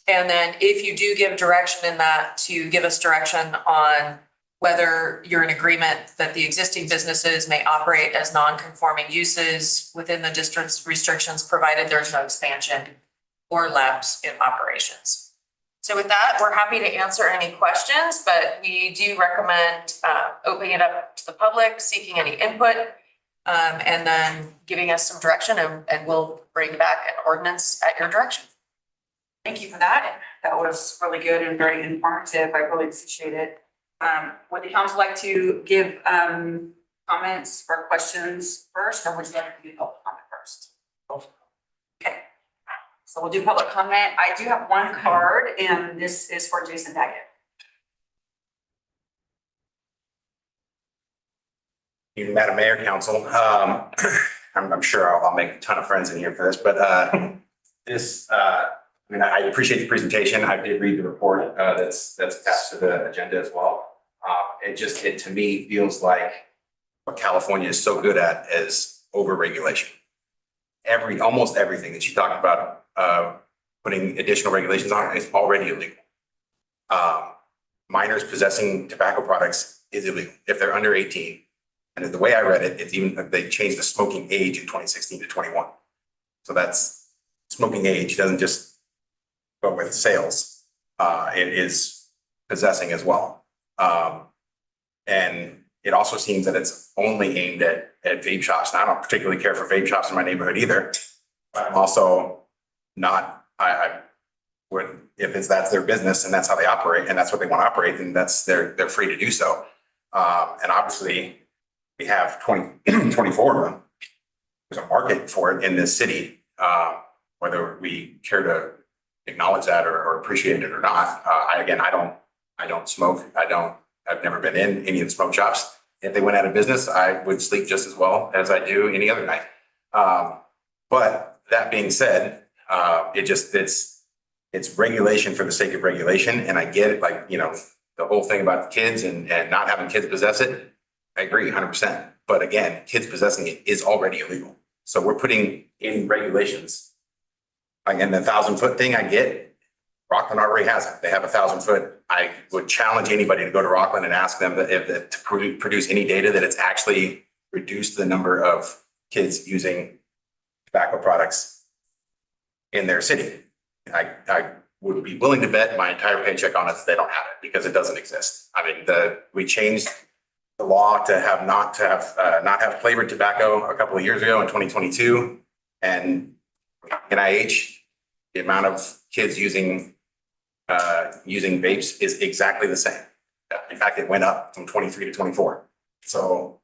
And then if you do give direction in that, to give us direction on whether you're in agreement that the existing businesses may operate as non-conforming uses within the district's restrictions, provided there's no expansion or lapse in operations. So with that, we're happy to answer any questions, but we do recommend opening it up to the public, seeking any input, and then giving us some direction, and we'll bring back an ordinance at your direction. Thank you for that. That was really good and very informative. I really appreciate it. Would the council like to give comments or questions first, or would you like to do public comment first? Okay, so we'll do public comment. I do have one card, and this is for Jason Daggett. Madam Mayor, Council, I'm sure I'll make a ton of friends in here for this, but I appreciate the presentation. I did read the report that's attached to the agenda as well. It to me feels like what California is so good at is over-regulation. Almost everything that you talked about putting additional regulations on is already illegal. Minors possessing tobacco products is illegal if they're under 18. And the way I read it, it's even they changed the smoking age in 2016 to 21. So that's smoking age doesn't just go with sales. It is possessing as well. And it also seems that it's only aimed at vape shops. And I don't particularly care for vape shops in my neighborhood either. But I'm also not, I would, if that's their business and that's how they operate and that's what they want to operate, then they're free to do so. And obviously we have 24 of them. There's a market for it in this city, whether we care to acknowledge that or appreciate it or not. I don't smoke. I've never been in any of the smoke shops. If they went out of business, I would sleep just as well as I do any other night. But that being said, it's regulation for the sake of regulation. And I get it, the whole thing about the kids and not having kids possess it. I agree 100%. But again, kids possessing it is already illegal. So we're putting in regulations. And the 1,000-foot thing I get, Rockland already has it. They have 1,000-foot. I would challenge anybody to go to Rockland and ask them to produce any data that it's actually reduced the number of kids using tobacco products in their city. I would be willing to bet my entire paycheck on it that they don't have it because it doesn't exist. I mean, we changed the law to not have flavored tobacco a couple of years ago in 2022, and NIH, the amount of kids using vapes is exactly the same. In fact, it went up from 23 to 24. So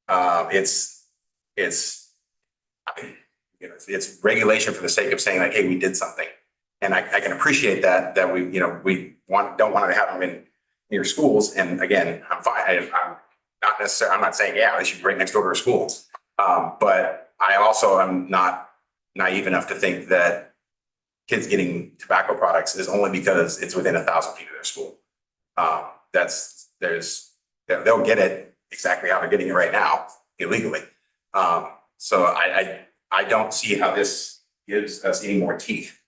it's regulation for the sake of saying like, hey, we did something. And I can appreciate that we don't want to have them in your schools. And again, I'm fine. I'm not saying, yeah, they should be right next door to a school. But I also am not naive enough to think that kids getting tobacco products is only because it's within 1,000 feet of their school. They'll get it exactly how they're getting it right now illegally. So I don't see how this gives us any more teeth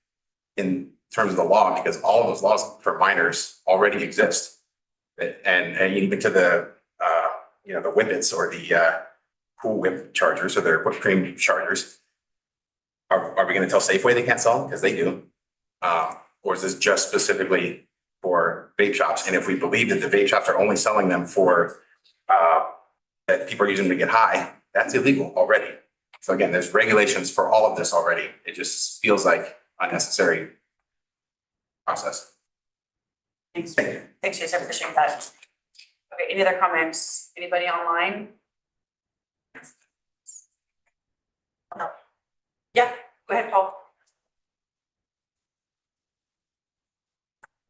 in terms of the law, because all of those laws for minors already exist. And even to the, the whippets or the Cool Whip chargers or their whipped cream chargers. Are we gonna tell Safeway they can't sell them? Because they do. Or is this just specifically for vape shops? And if we believe that the vape shops are only selling them for, that people are using them to get high, that's illegal already. So again, there's regulations for all of this already. It just feels like unnecessary process. Thanks. Thank you. Thanks, Jason, appreciate that. Okay, any other comments? Anybody online? No. Yeah, go ahead, Paul.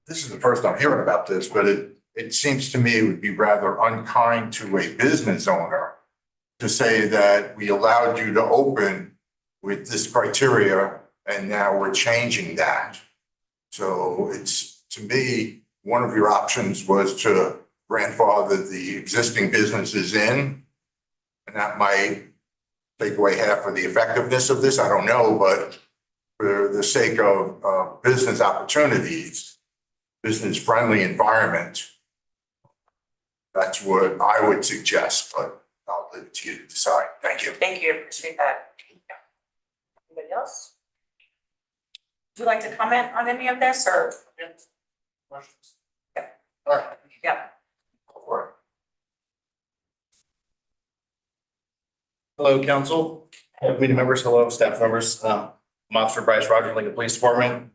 This is the first I'm hearing about this, but it seems to me it would be rather unkind to a business owner to say that we allowed you to open with this criteria and now we're changing that. So it's, to me, one of your options was to grandfather the existing businesses in, and that might take away half of the effectiveness of this, I don't know, but for the sake of business opportunities, business-friendly environment, that's what I would suggest, but I'll leave it to you to decide. Thank you. Thank you, appreciate that. Anybody else? Would you like to comment on any of this or? Questions? Yeah. All right. Yeah. Go for it. Hello, council, committee members, hello, staff members. I'm Officer Bryce Rogers, Lincoln Police Department.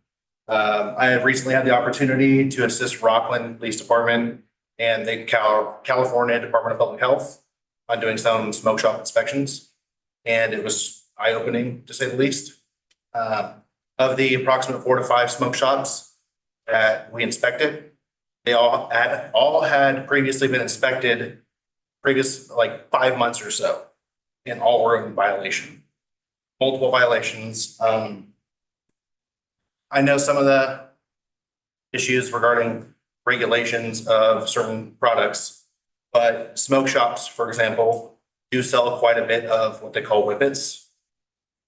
I have recently had the opportunity to assist Rockland Police Department and the California Department of Public Health on doing some smoke shop inspections. And it was eye-opening, to say the least. Of the approximate 4 to 5 smoke shops that we inspected, they all had previously been inspected like 5 months or so, and all were in violation, multiple violations. I know some of the issues regarding regulations of certain products, but smoke shops, for example, do sell quite a bit of what they call whippets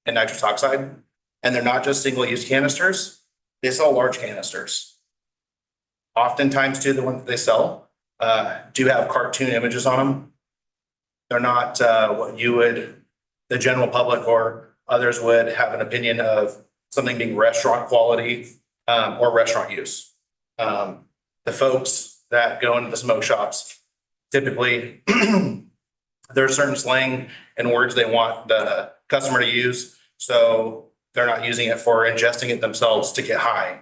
and nitrous oxide. And they're not just single-use canisters, they sell large canisters. Oftentimes too, the ones that they sell do have cartoon images on them. They're not what the general public or others would have an opinion of something being restaurant quality or restaurant use. The folks that go into the smoke shops, typically there's certain slang and words they want the customer to use. So they're not using it for ingesting it themselves to get high.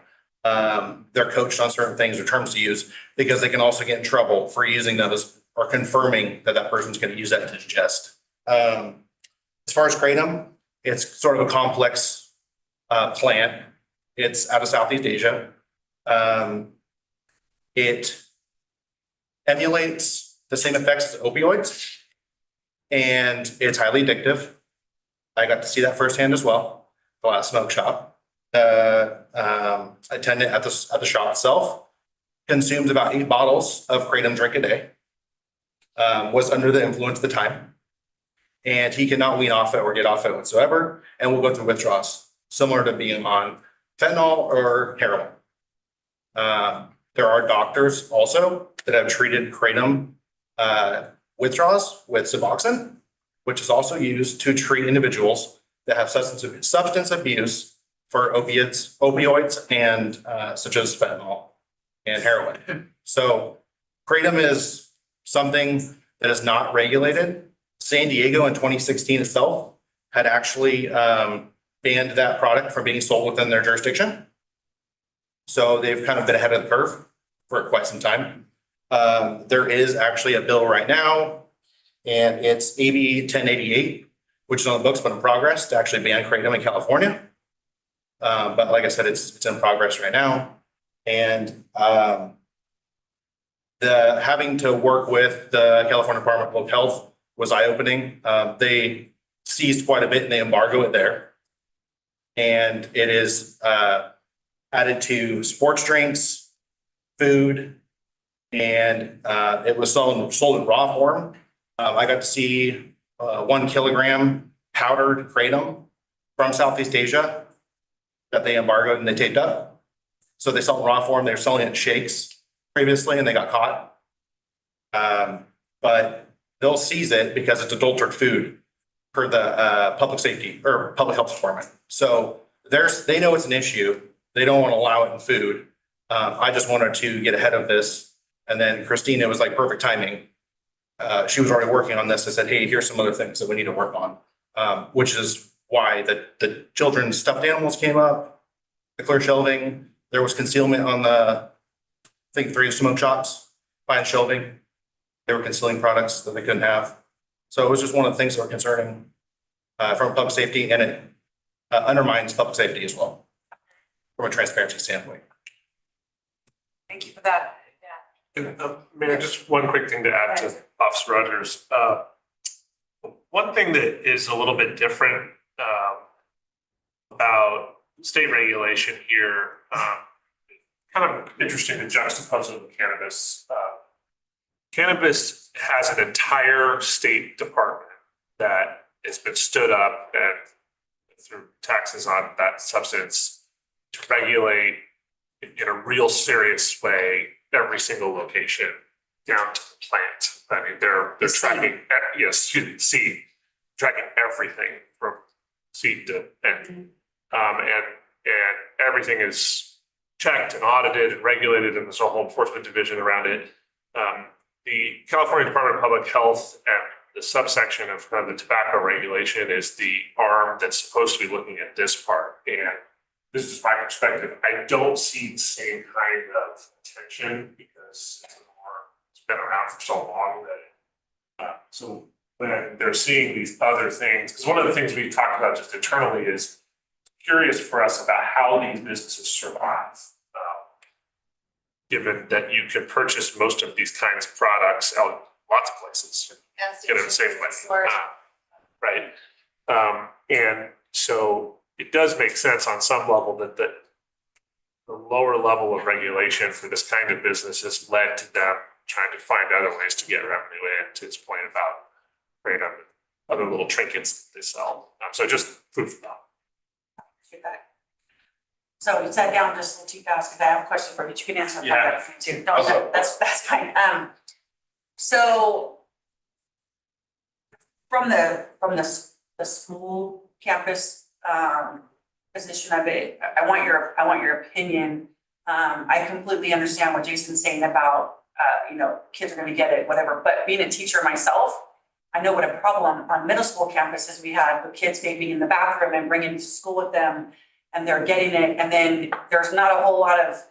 They're coached on certain things or terms to use because they can also get in trouble for using those or confirming that that person's going to use that to ingest. As far as Kratom, it's sort of a complex plant. It's out of Southeast Asia. It emulates the same effects as opioids, and it's highly addictive. I got to see that firsthand as well. The last smoke shop. Attendant at the shop itself consumed about 8 bottles of Kratom drink a day. Was under the influence at the time, and he cannot wean off it or get off it whatsoever, and will go through withdrawals similar to being on fentanyl or heroin. There are doctors also that have treated Kratom withdrawals with Suboxone, which is also used to treat individuals that have substance abuse for opioids and such as fentanyl and heroin. So Kratom is something that is not regulated. San Diego in 2016 itself had actually banned that product from being sold within their jurisdiction. So they've kind of been ahead of the curve for quite some time. There is actually a bill right now, and it's AB 1088, which is on the books, but in progress to actually ban Kratom in California. But like I said, it's in progress right now. And the having to work with the California Department of Public Health was eye-opening. They seized quite a bit and they embargo it there. And it is added to sports drinks, food, and it was sold in raw form. I got to see 1 kilogram powdered kratom from Southeast Asia that they embargoed and they taped up. So they sell it in raw form. They were selling it in shakes previously and they got caught. But they'll seize it because it's adulterated food per the public safety or public health department. So they know it's an issue. They don't want to allow it in food. I just wanted to get ahead of this. And then Christina was like perfect timing. She was already working on this. I said, hey, here's some other things that we need to work on, which is why the children's stuffed animals came up, the clear shelving. There was concealment on I think 3 smoke shops, behind shelving. They were concealing products that they couldn't have. So it was just one of the things that were concerning from public safety, and it undermines public safety as well from a transparency standpoint. Thank you for that. Mayor, just one quick thing to add to Officer Rogers. One thing that is a little bit different about state regulation here, kind of interesting to juxtapose it with cannabis. Cannabis has an entire state department that has been stood up and through taxes on that substance to regulate in a real serious way every single location down to the plant. I mean, they're tracking, seed, tracking everything from seed to end. And everything is checked and audited and regulated, and there's a whole enforcement division around it. The California Department of Public Health and the subsection of kind of the tobacco regulation is the arm that's supposed to be looking at this part. And this is my perspective. I don't see the same kind of attention because it's been around for so long that so when they're seeing these other things, because one of the things we've talked about just internally is curious for us about how these businesses survive. Given that you can purchase most of these kinds of products out lots of places, get them safely, right? And so it does make sense on some level that the lower level of regulation for this kind of business has led to them trying to find other ways to get revenue in, to its point about create other little trinkets that they sell. So just food for thought. So you sat down just a little too fast because I have a question for you, but you can answer that for me too. No, that's fine. So from the school campus position of it, I want your opinion. I completely understand what Jason's saying about kids are going to get it, whatever. But being a teacher myself, I know what a problem on middle school campuses we had with kids maybe in the bathroom and bringing it to school with them. And they're getting it, and then there's not a whole lot of,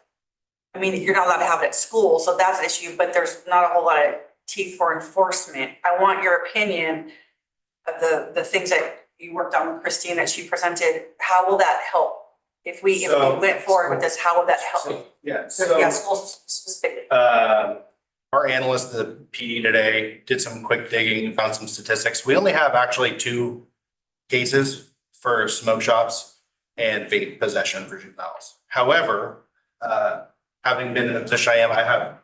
I mean, you're not allowed to have it at school, so that's an issue, but there's not a whole lot of teeth for enforcement. I want your opinion of the things that you worked on with Christine that she presented. How will that help? If we went forward with this, how will that help? School specific. Our analyst, the PD today, did some quick digging and found some statistics. We only have actually 2 cases for smoke shops and vape possession for juveniles. However, having been in the position I have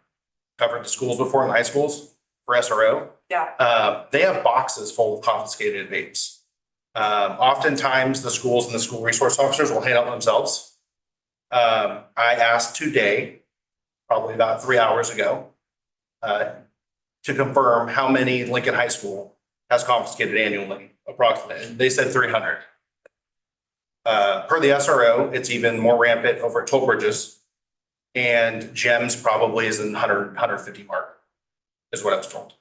covered the schools before in high schools for SRO. Yeah. They have boxes full of confiscated vapes. Oftentimes the schools and the school resource officers will hand out themselves. I asked today, probably about 3 hours ago, to confirm how many Lincoln High School has confiscated annually, approximately. They said 300. Per the SRO, it's even more rampant over at Toll Bridges, and GEMS probably is in 100, 150 mark, is what I was told.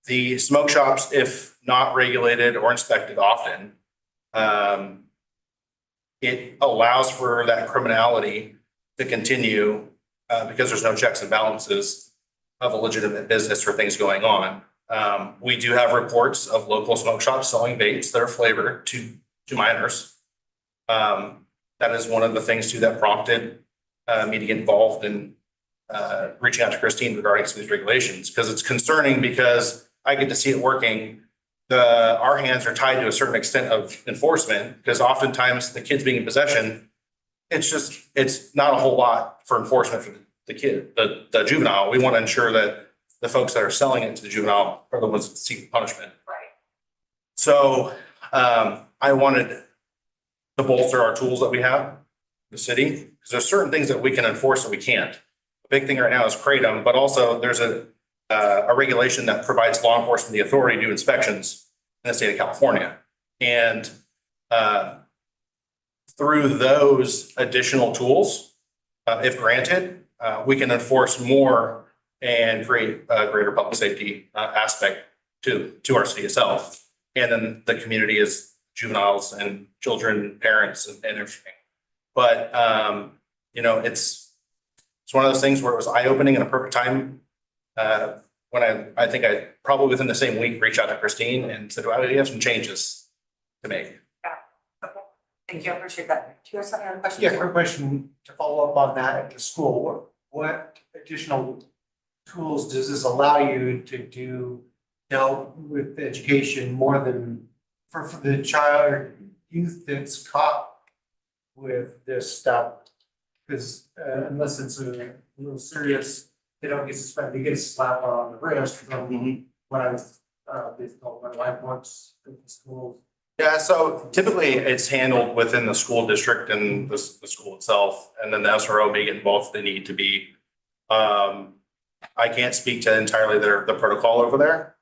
The smoke shops, if not regulated or inspected often, it allows for that criminality to continue because there's no checks and balances of a legitimate business or things going on. We do have reports of local smoke shops selling vapes that are flavored to minors. That is one of the things too that prompted me to get involved in reaching out to Christine regarding some of these regulations, because it's concerning because I get to see it working our hands are tied to a certain extent of enforcement, because oftentimes the kids being in possession, it's not a whole lot for enforcement for the kid, the juvenile. We want to ensure that the folks that are selling it to the juvenile are the ones that seek punishment. Right. So I wanted to bolster our tools that we have, the city, because there's certain things that we can enforce that we can't. The big thing right now is Kratom, but also there's a regulation that provides law enforcement the authority to do inspections in the state of California. And through those additional tools, if granted, we can enforce more and create a greater public safety aspect to our city itself. And then the community is juveniles and children, parents, and everything. But you know, it's one of those things where it was eye-opening and a perfect time. When I think I probably within the same week reached out to Christine and said, well, we have some changes to make. Thank you, I appreciate that. Do you guys have any other questions? Yeah, quick question to follow up on that at the school. What additional tools does this allow you to do, help with education more than for the child or youth that's caught with this stuff? Because unless it's a little serious, they don't get suspended, they get a slap on the wrist from what I've been told my wife once at the school. Yeah, so typically it's handled within the school district and the school itself, and then the SRO may get involved if they need to be. I can't speak to entirely the protocol over there.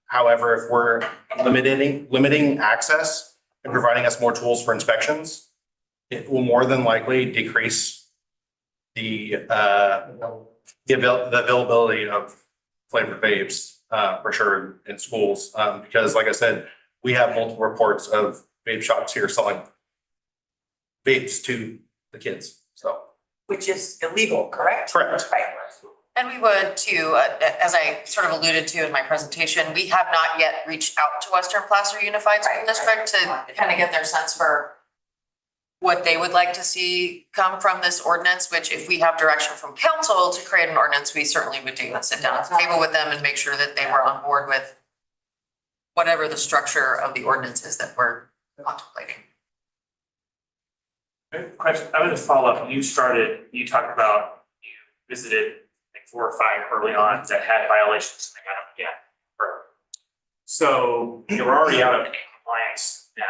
However, if we're limiting access and providing us more tools for inspections, it will more than likely decrease the availability of flavored vapes for sure in schools. Because like I said, we have multiple reports of vape shops here selling vapes to the kids, so. Which is illegal, correct? Correct. Right. And we would too, as I sort of alluded to in my presentation, we have not yet reached out to Western Placer Unified School District to kind of get their sense for what they would like to see come from this ordinance, which if we have direction from council to create an ordinance, we certainly would do and sit down at the table with them and make sure that they were on board with whatever the structure of the ordinance is that we're contemplating. Question, I would just follow up, when you started, you talked about, you visited like 4 or 5 early on that had violations, and they got them again. So you're already out of compliance now,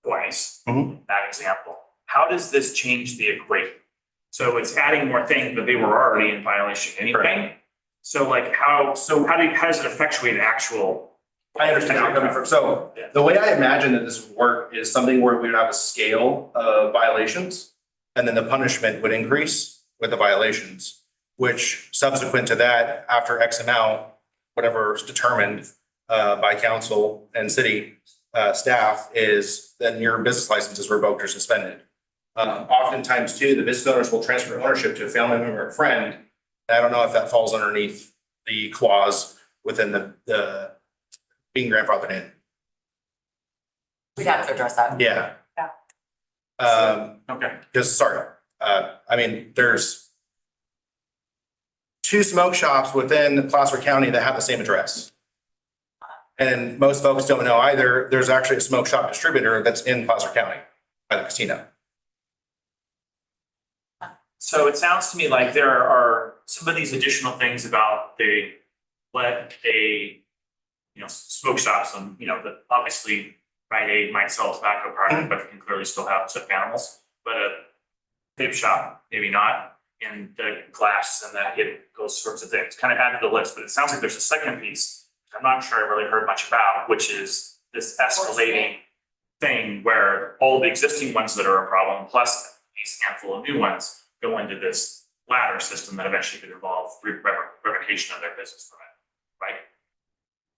twice, that example. How does this change the equation? So it's adding more things, but they were already in violation anyway. So like how does it effectuate actual? I understand where you're coming from. So the way I imagine that this would work is something where we would have a scale of violations, and then the punishment would increase with the violations, which subsequent to that, after X amount, whatever is determined by council and city staff, is then your business license is revoked or suspended. Oftentimes too, the business owners will transfer ownership to a family member or friend. I don't know if that falls underneath the clause within the being grandfathered in. We'd have to address that. Yeah. Okay. Because, sorry, I mean, there's 2 smoke shops within Placer County that have the same address. And most folks don't know either, there's actually a smoke shop distributor that's in Placer County by the casino. So it sounds to me like there are some of these additional things about they let a, smoke shops and, that obviously Rite Aid might sell a tobacco product, but can clearly still have stuffed animals. But a vape shop, maybe not, and the glass and that, those sorts of things kind of add to the list. But it sounds like there's a second piece I'm not sure I really heard much about, which is this escalating thing where all the existing ones that are a problem, plus a handful of new ones, go into this ladder system that eventually could involve revocation of their business permit, right?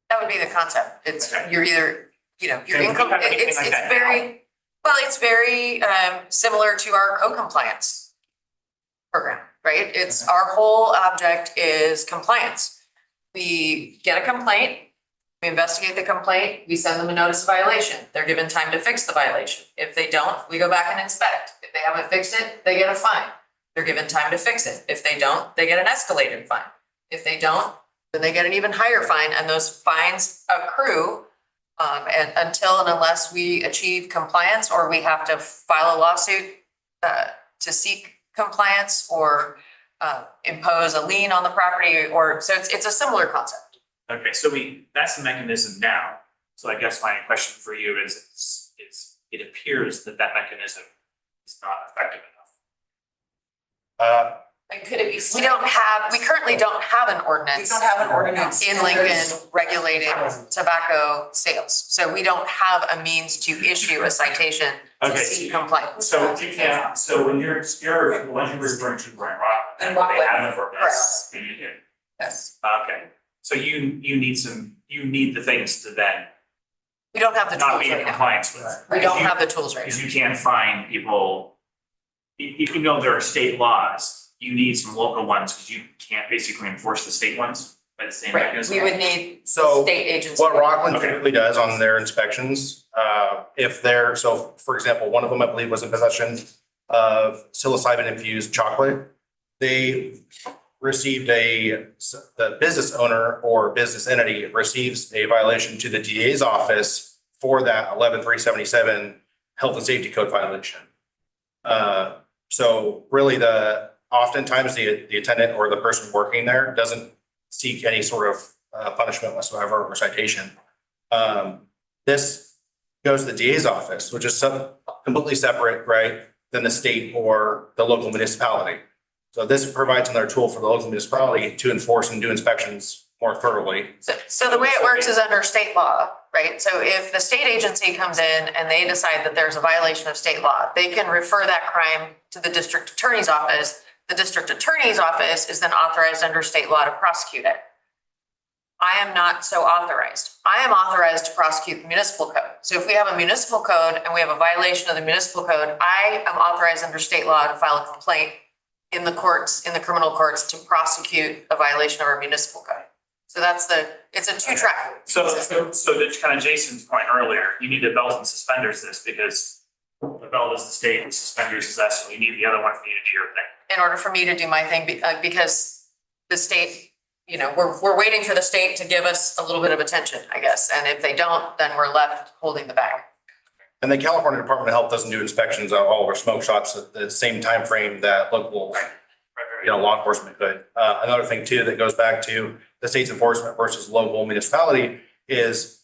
That would be the concept. It's, Okay. you're either, your So we income, don't have anything it's like that very, well, it's very similar to our co-compliance program, right? It's, our whole object is compliance. We get a complaint, we investigate the complaint, we send them a notice of violation. They're given time to fix the violation. If they don't, we go back and inspect. If they haven't fixed it, they get a fine. They're given time to fix it. If they don't, they get an escalated fine. If they don't, then they get an even higher fine, and those fines accrue and until and unless we achieve compliance, or we have to file a lawsuit to seek compliance, or impose a lien on the property, or, so it's a similar concept. Okay, so that's the mechanism now. So I guess my question for you is it appears that mechanism is not effective enough. And could it be? We currently don't have an ordinance. We don't have an ordinance. In Lincoln regulating tobacco sales. So we don't have a means to issue a citation to Okay. seek compliance. So you can't, so when you're the one you're referring to, Brian Rock, they And Rockland. have an ordinance. and you can- Yes. Okay, so you need the things to then We don't have the not tools be in right now. compliance with. We don't have the tools right Because now. you can't find people, even though there are state laws, you need some local ones, because you can't basically enforce the state ones by the same Right, mechanism. we would need So state agency. what Rockland Okay. typically does on their inspections, so for example, one of them, I believe, was in possession of psilocybin infused chocolate. They received the business owner or business entity receives a violation to the DA's office for that 11-377 health and safety code violation. So really oftentimes the attendant or the person working there doesn't seek any sort of punishment whatsoever or citation. This goes to the DA's office, which is completely separate, right, than the state or the local municipality. So this provides another tool for the local municipality to enforce and do inspections more thoroughly. So the way it works is under state law, right? So if the state agency comes in and they decide that there's a violation of state law, they can refer that crime to the district attorney's office. The district attorney's office is then authorized under state law to prosecute it. I am not so authorized. I am authorized to prosecute the municipal code. So if we have a municipal code and we have a violation of the municipal code, I am authorized under state law to file a complaint in the courts, in the criminal courts, to prosecute a violation of our municipal code. So it's a two-track. So to kind of Jason's point earlier, you need to belt and suspenders this, because the belt is the state and suspenders is us, so you need the other one for you to do your thing. In order for me to do my thing, because the state, we're waiting for the state to give us a little bit of attention, I guess. And if they don't, then we're left holding the bag. And the California Department of Health doesn't do inspections on all of our smoke shops at the same time frame that local, law enforcement could. Another thing too, that goes back to the state's enforcement versus local municipality is,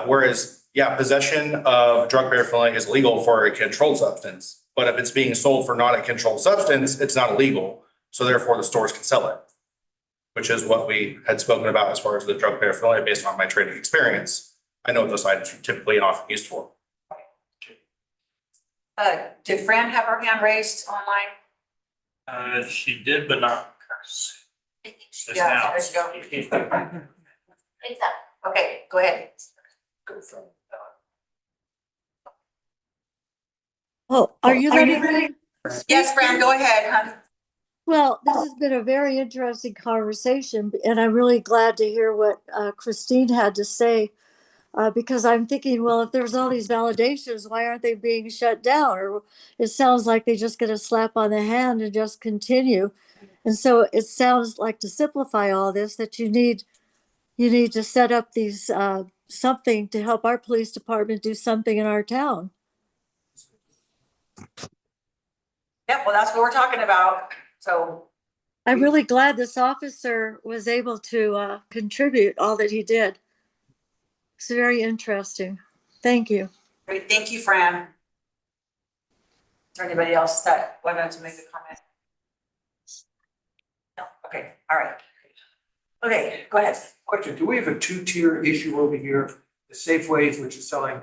whereas, possession of drug paraphernalia is legal for a controlled substance, but if it's being sold for not a controlled substance, it's not illegal. So therefore the stores can sell it, which is what we had spoken about as far as the drug paraphernalia based on my trading experience. I know what those items are typically and often used for. Did Fran have her hand raised online? She did, but not. I think she- Yeah, there you go. It's up. Okay, go ahead. Oh, are you ready? Yes, Fran, go ahead, hon. Well, this has been a very interesting conversation, and I'm really glad to hear what Christine had to say. Because I'm thinking, well, if there's all these validations, why aren't they being shut down? Or it sounds like they just get a slap on the hand and just continue. And so it sounds like, to simplify all this, that you need to set up these something to help our police department do something in our town. Yep, well, that's what we're talking about. So I'm really glad this officer was able to contribute all that he did. It's very interesting. Thank you. great, thank you, Fran. Is there anybody else that wanted to make a comment? No, okay, all right. Okay, go ahead. Question, do we have a two-tier issue over here? The Safeways, which is selling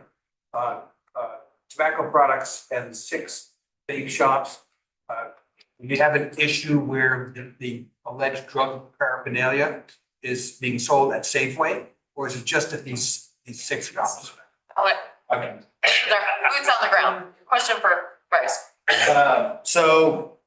tobacco products, and 6 vape shops. You have an issue where the alleged drug paraphernalia is being sold at Safeway, or is it just at these 6 shops? Okay. Boots on the ground. Question for Bryce. So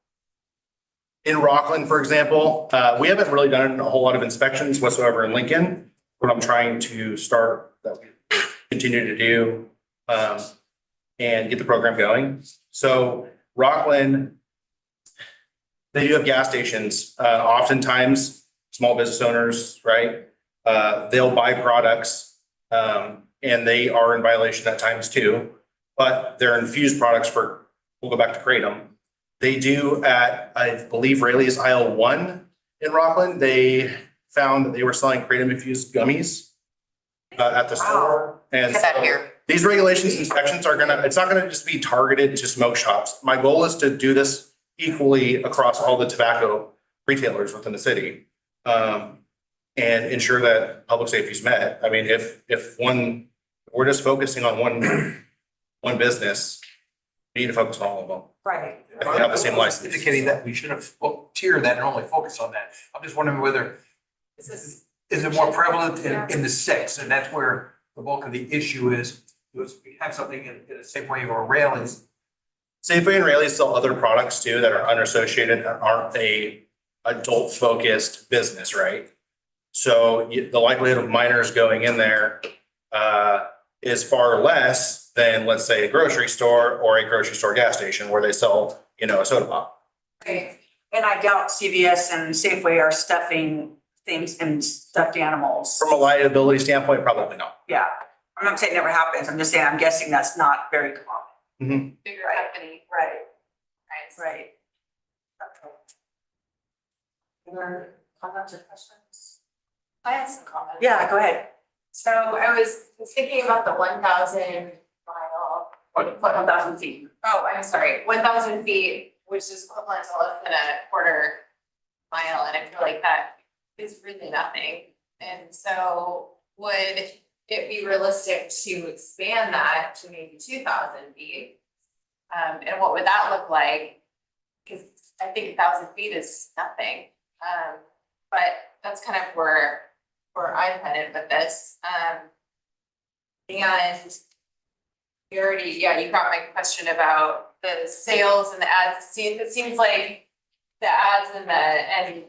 in Rockland, for example, we haven't really done a whole lot of inspections whatsoever in Lincoln. What I'm trying to start, that we continue to do, and get the program going. So Rockland, they do have gas stations. Oftentimes small business owners, right? They'll buy products, and they are in violation at times too. But they're infused products for, we'll go back to Kratom. They do at, I believe, Rayleigh's aisle 1 in Rockland. They found that they were selling Kratom infused gummies at the store. And Get that so here. these regulations, inspections are gonna, it's not gonna just be targeted to smoke shops. My goal is to do this equally across all the tobacco retailers within the city. And ensure that public safety is met. I mean, if we're just focusing on one business, we need to focus on all of them. Right. If they have the same license. Indicating that we should have tiered that and only focus on that. I'm just wondering whether, is it more prevalent in the six? And that's where the bulk of the issue is. Was we have something in a Safeway or Raley's. Safeway and Rayleigh's sell other products too that are unassociated and aren't a adult focused business, right? So the likelihood of minors going in there is far less than, let's say, a grocery store or a grocery store gas station where they sell, a soda pop. Okay. And I doubt CVS and Safeway are stuffing things in stuffed animals. From a liability standpoint, probably not. Yeah, I'm not saying it never happens. I'm just saying, I'm guessing that's not very common. Bigger company. Right, Right. right. Other comments or questions? I have some comments. Yeah, go ahead. So I was thinking about the 1,000 mile, 1,000 feet. oh, I'm sorry, 1,000 feet, which is equivalent to less than a quarter mile, and I feel like that is really nothing. And so would it be realistic to expand that to maybe 2,000 feet? And what would that look like? Because I think 1,000 feet is nothing. But that's kind of where I'm headed with this. And you already, you got my question about the sales and the ads. It seems like the ads and the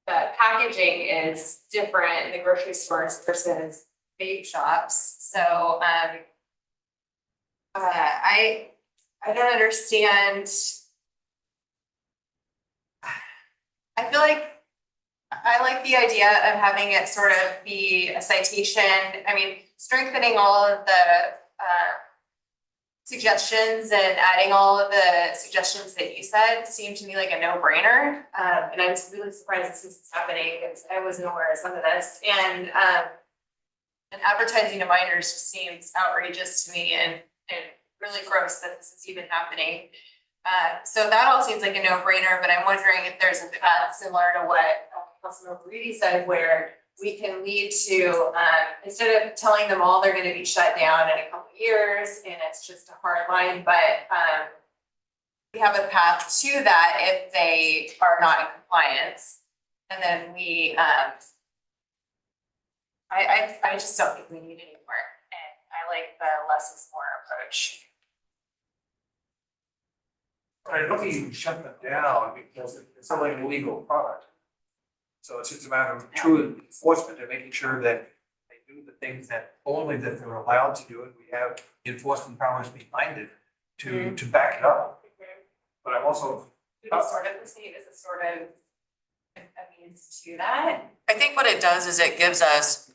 packaging is different in the grocery stores versus vape shops. So I don't understand. I feel like I like the idea of having it sort of be a citation. I mean, strengthening all of the suggestions and adding all of the suggestions that you said seemed to me like a no-brainer. And I'm really surprised this is happening because I wasn't aware of some of this. And advertising to minors just seems outrageous to me and really gross that this is even happening. So that all seems like a no-brainer, but I'm wondering if there's a path similar to what Councilmember Reedy said, where we can lead to, instead of telling them all they're gonna be shut down in a couple of years, and it's just a hard line, but we have a path to that if they are not in compliance. And then we, I just don't think we need any more, and I like the less is more approach. I don't think you can shut them down because it's not like an illegal product. So it's just a matter of true enforcement and making sure that they do the things that only that they're allowed to do, and we have enforcement powers behind it to back it up. But I'm also. Is it sort of the same, is it sort of a means to that? I think what it does is it gives us,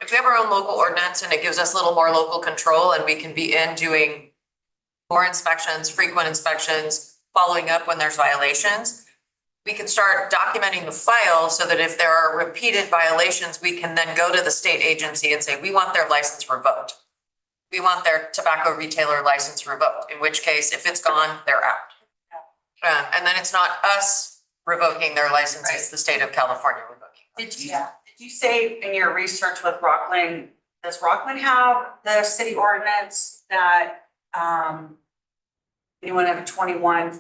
if we have our own local ordinance and it gives us a little more local control and we can be in doing more inspections, frequent inspections, following up when there's violations, we can start documenting the file so that if there are repeated violations, we can then go to the state agency and say, we want their license revoked. We want their tobacco retailer license revoked, in which case, if it's gone, they're out. And then it's not us revoking their license, it's the state of California revoking. Did you say in your research with Rockland, does Rockland have the city ordinance that anyone over 21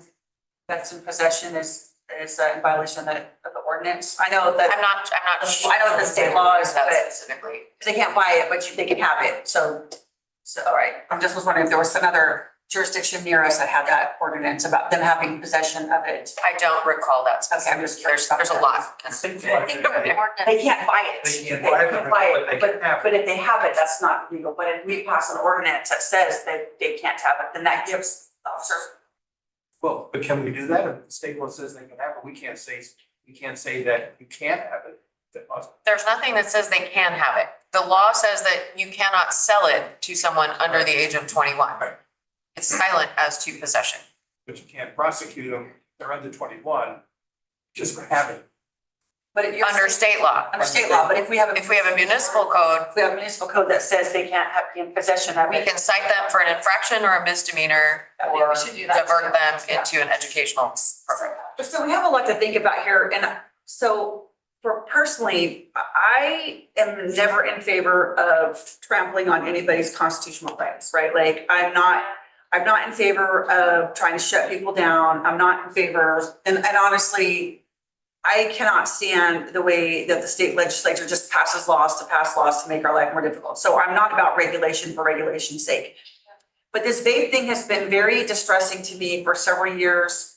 that's in possession is in violation of the ordinance? I know that. I'm not sure. I know what the state law is, that but specifically. they can't buy it, but they can have it. So, all right. I'm just was wondering if there was another jurisdiction near us that had that ordinance about them having possession of it. I don't recall that. Okay, I'm just curious. There's a lot. They can't buy it. They can't buy it, but they can have it. But if they have it, that's not legal. But if we pass an ordinance that says that they can't have it, then that gives the officers. Well, but can we do that? If the state law says they can have it, we can't say You can't say that you can't have it. That must. There's nothing that says they can have it. The law says that you cannot sell it to someone under the age of 21. It's silent as to possession. But you can't prosecute them, they're under 21, just for having it. But you're Under state law. under state law, but if we have If we have a municipal code, if we have a municipal code that says they can't have be in possession of we it. can cite them for an infraction or a misdemeanor or should do that divert too. them into an educational program. So we have a lot to think about here, and so for personally, I am never in favor of trampling on anybody's constitutional rights, right? Like, I'm not in favor of trying to shut people down. I'm not in favor, and honestly, I cannot stand the way that the state legislature just passes laws to make our life more difficult. So I'm not about regulation for regulation's sake. But this vape thing has been very distressing to me for several years.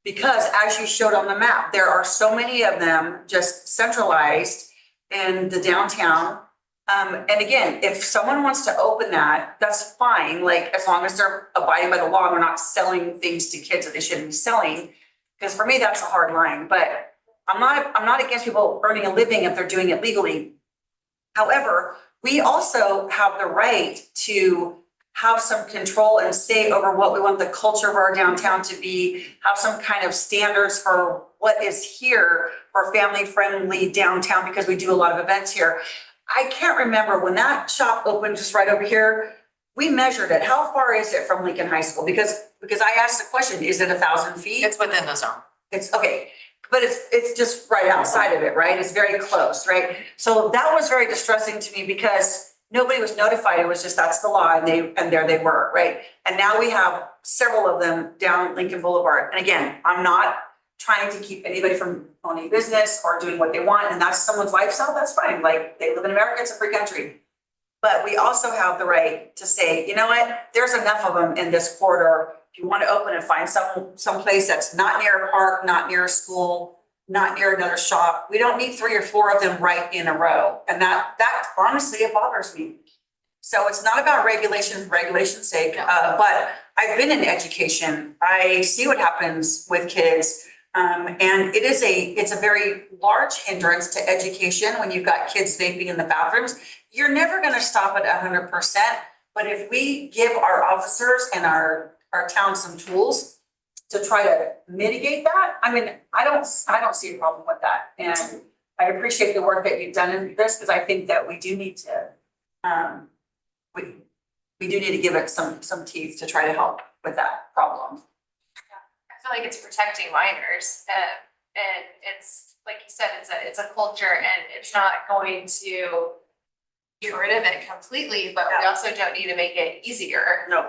Because as you showed on the map, there are so many of them just centralized in the downtown. And again, if someone wants to open that, that's fine, like as long as they're abiding by the law, and they're not selling things to kids that they shouldn't be selling. Because for me, that's a hard line, but I'm not against people earning a living if they're doing it legally. However, we also have the right to have some control and say over what we want the culture of our downtown to be, have some kind of standards for what is here for family-friendly downtown, because we do a lot of events here. I can't remember when that shop opened just right over here, we measured it. How far is it from Lincoln High School? Because I asked the question, is it 1,000 feet? It's within the zone. It's okay, but it's just right outside of it, right? It's very close, right? So that was very distressing to me because nobody was notified. It was just, that's the law, and there they were, right? And now we have several of them down Lincoln Boulevard. And again, I'm not trying to keep anybody from owning business or doing what they want, and that's someone's lifestyle, that's fine. Like, they live in America, it's a free country. But we also have the right to say, you know what, there's enough of them in this corridor. If you want to open and find some place that's not near a park, not near a school, not near another shop, we don't need 3 or 4 of them right in a row. And that honestly, it bothers me. So it's not about regulation for regulation's sake, but I've been in education. I see what happens with kids. And it's a very large hindrance to education when you've got kids vaping in the bathrooms. You're never gonna stop it 100%, but if we give our officers and our town some tools to try to mitigate that, I mean, I don't see a problem with that. And I appreciate the work that you've done in this, because I think that we do need to, we do need to give it some teeth to try to help with that problem. I feel like it's protecting minors, and it's, like you said, it's a culture, and it's not going to get rid of it completely, but we also don't need to make it easier. No.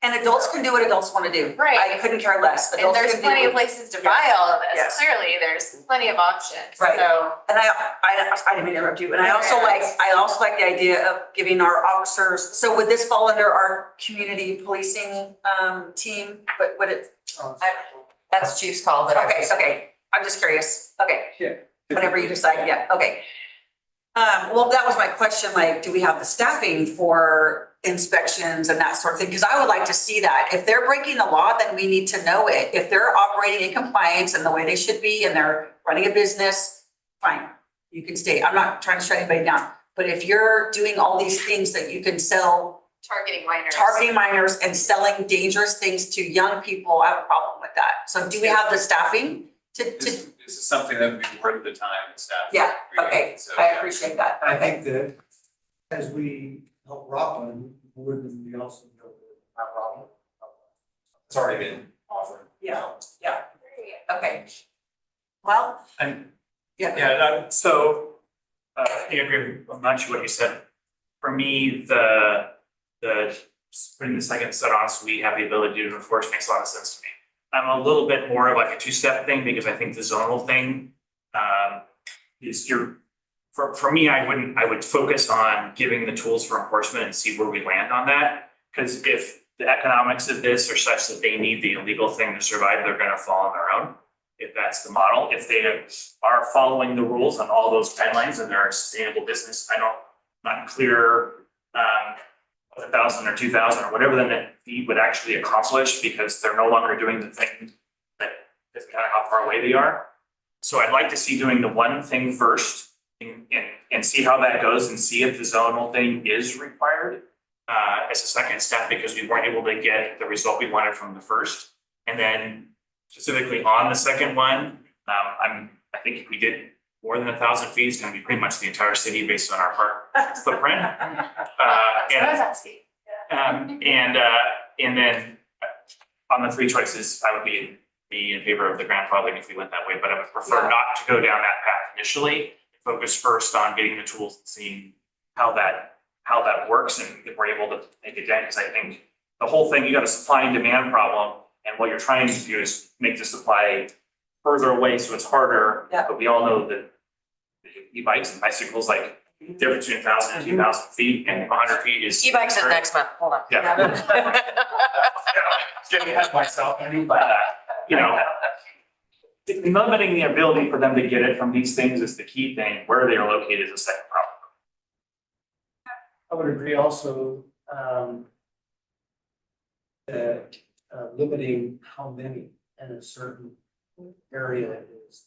And adults can do what adults want to do. Right. I couldn't care less. And Adults there's can do plenty of what- places to buy all of this, Yes. clearly, there's plenty of options, Right. so. And I didn't mean to interrupt you, and I also like the idea of giving our officers, so would this fall under our community policing team? But would it? That's chief's call, but Okay, I'm just curious. Okay. Yeah. Whatever you decide, yeah, okay. Well, that was my question, like, do we have the staffing for inspections and that sort of thing? Because I would like to see that. If they're breaking the law, then we need to know it. If they're operating in compliance and the way they should be, and they're running a business, fine, you can stay. I'm not trying to shut anybody down. But if you're doing all these things that you can sell, targeting minors and selling dangerous things to young people, I have a problem with that. So do we have the staffing to? This is something that would be worth the time and staff. Yeah, okay, So, I yeah. appreciate that. I think that as we help Rockland, wouldn't we also help Rockland? It's already been offered. Yeah. Okay. Well, And yeah. so I agree with much of what you said. For me, the putting the second set on so we have the ability to enforce makes a lot of sense to me. I'm a little bit more of like a 2-step thing, because I think the zonal thing is for me, I would focus on giving the tools for enforcement and see where we land on that. Because if the economics of this are such that they need the illegal thing to survive, they're gonna fall on their own. If that's the model, if they are following the rules on all those guidelines and they're a sustainable business, not clear 1,000 or 2,000 or whatever the net fee would actually accomplish, because they're no longer doing the thing that doesn't matter how far away they are. So I'd like to see doing the one thing first and see how that goes and see if the zonal thing is required as a second step, because we weren't able to get the result we wanted from the first. And then specifically on the second one, I think if we did more than 1,000 feet, it's gonna be pretty much the entire city based on our park footprint. And then on the three choices, I would be in favor of the grandfathering if we went that way, but I would prefer not to go down that path initially. Focus first on getting the tools and seeing how that works and if we're able to make it dent, because I think the whole thing, you got a supply and demand problem, and what you're trying to do is make the supply further away so it's harder. Yeah. But we all know that e-bikes and bicycles, like the difference between 1,000 and 2,000 feet and 100 feet is. E-bikes at next month, hold on. Yeah. Getting ahead of myself, but you know, limiting the ability for them to get it from these things is the key thing. Where they are located is a second problem. I would agree also, that limiting how many in a certain area is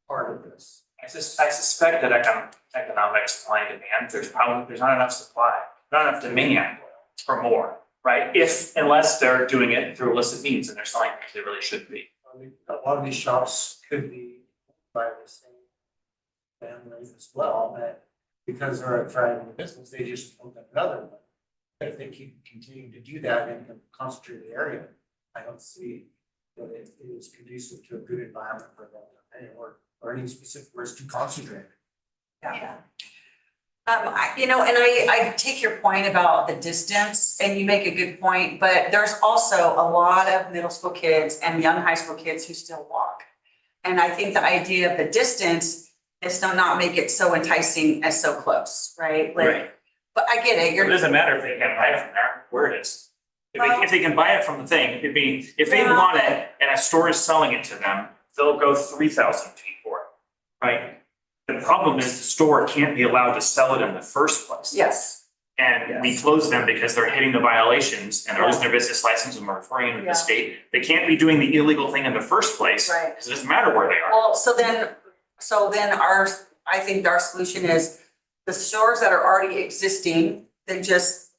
part of this. I suspect that economic supply and demand, there's not enough supply, not enough demand for more, right? Unless they're doing it through illicit means and they're selling things they really shouldn't be. I mean, a lot of these shops could be by the same family as well, but because they're a thriving business, they just open another one. But if they keep continuing to do that in a concentrated area, I don't see that it is conducive to a good environment for them, or any specific where it's too concentrated. Yeah. I take your point about the distance, and you make a good point, but there's also a lot of middle school kids and young high school kids who still walk. And I think the idea of the distance is to not make it so enticing as so close, right? Right. But I get it, It doesn't matter if they can buy it from there, where it is. If they can buy it from the thing, if they want it and a store is selling it to them, they'll go 3,000 feet for it, right? The problem is the store can't be allowed to sell it in the first place. Yes. And we close them because they're hitting the violations and they're losing their business license and we're referring them to the state. They can't be doing the illegal thing in the first place. Right. Because it doesn't matter where they are. Well, so then I think our solution is the stores that are already existing, then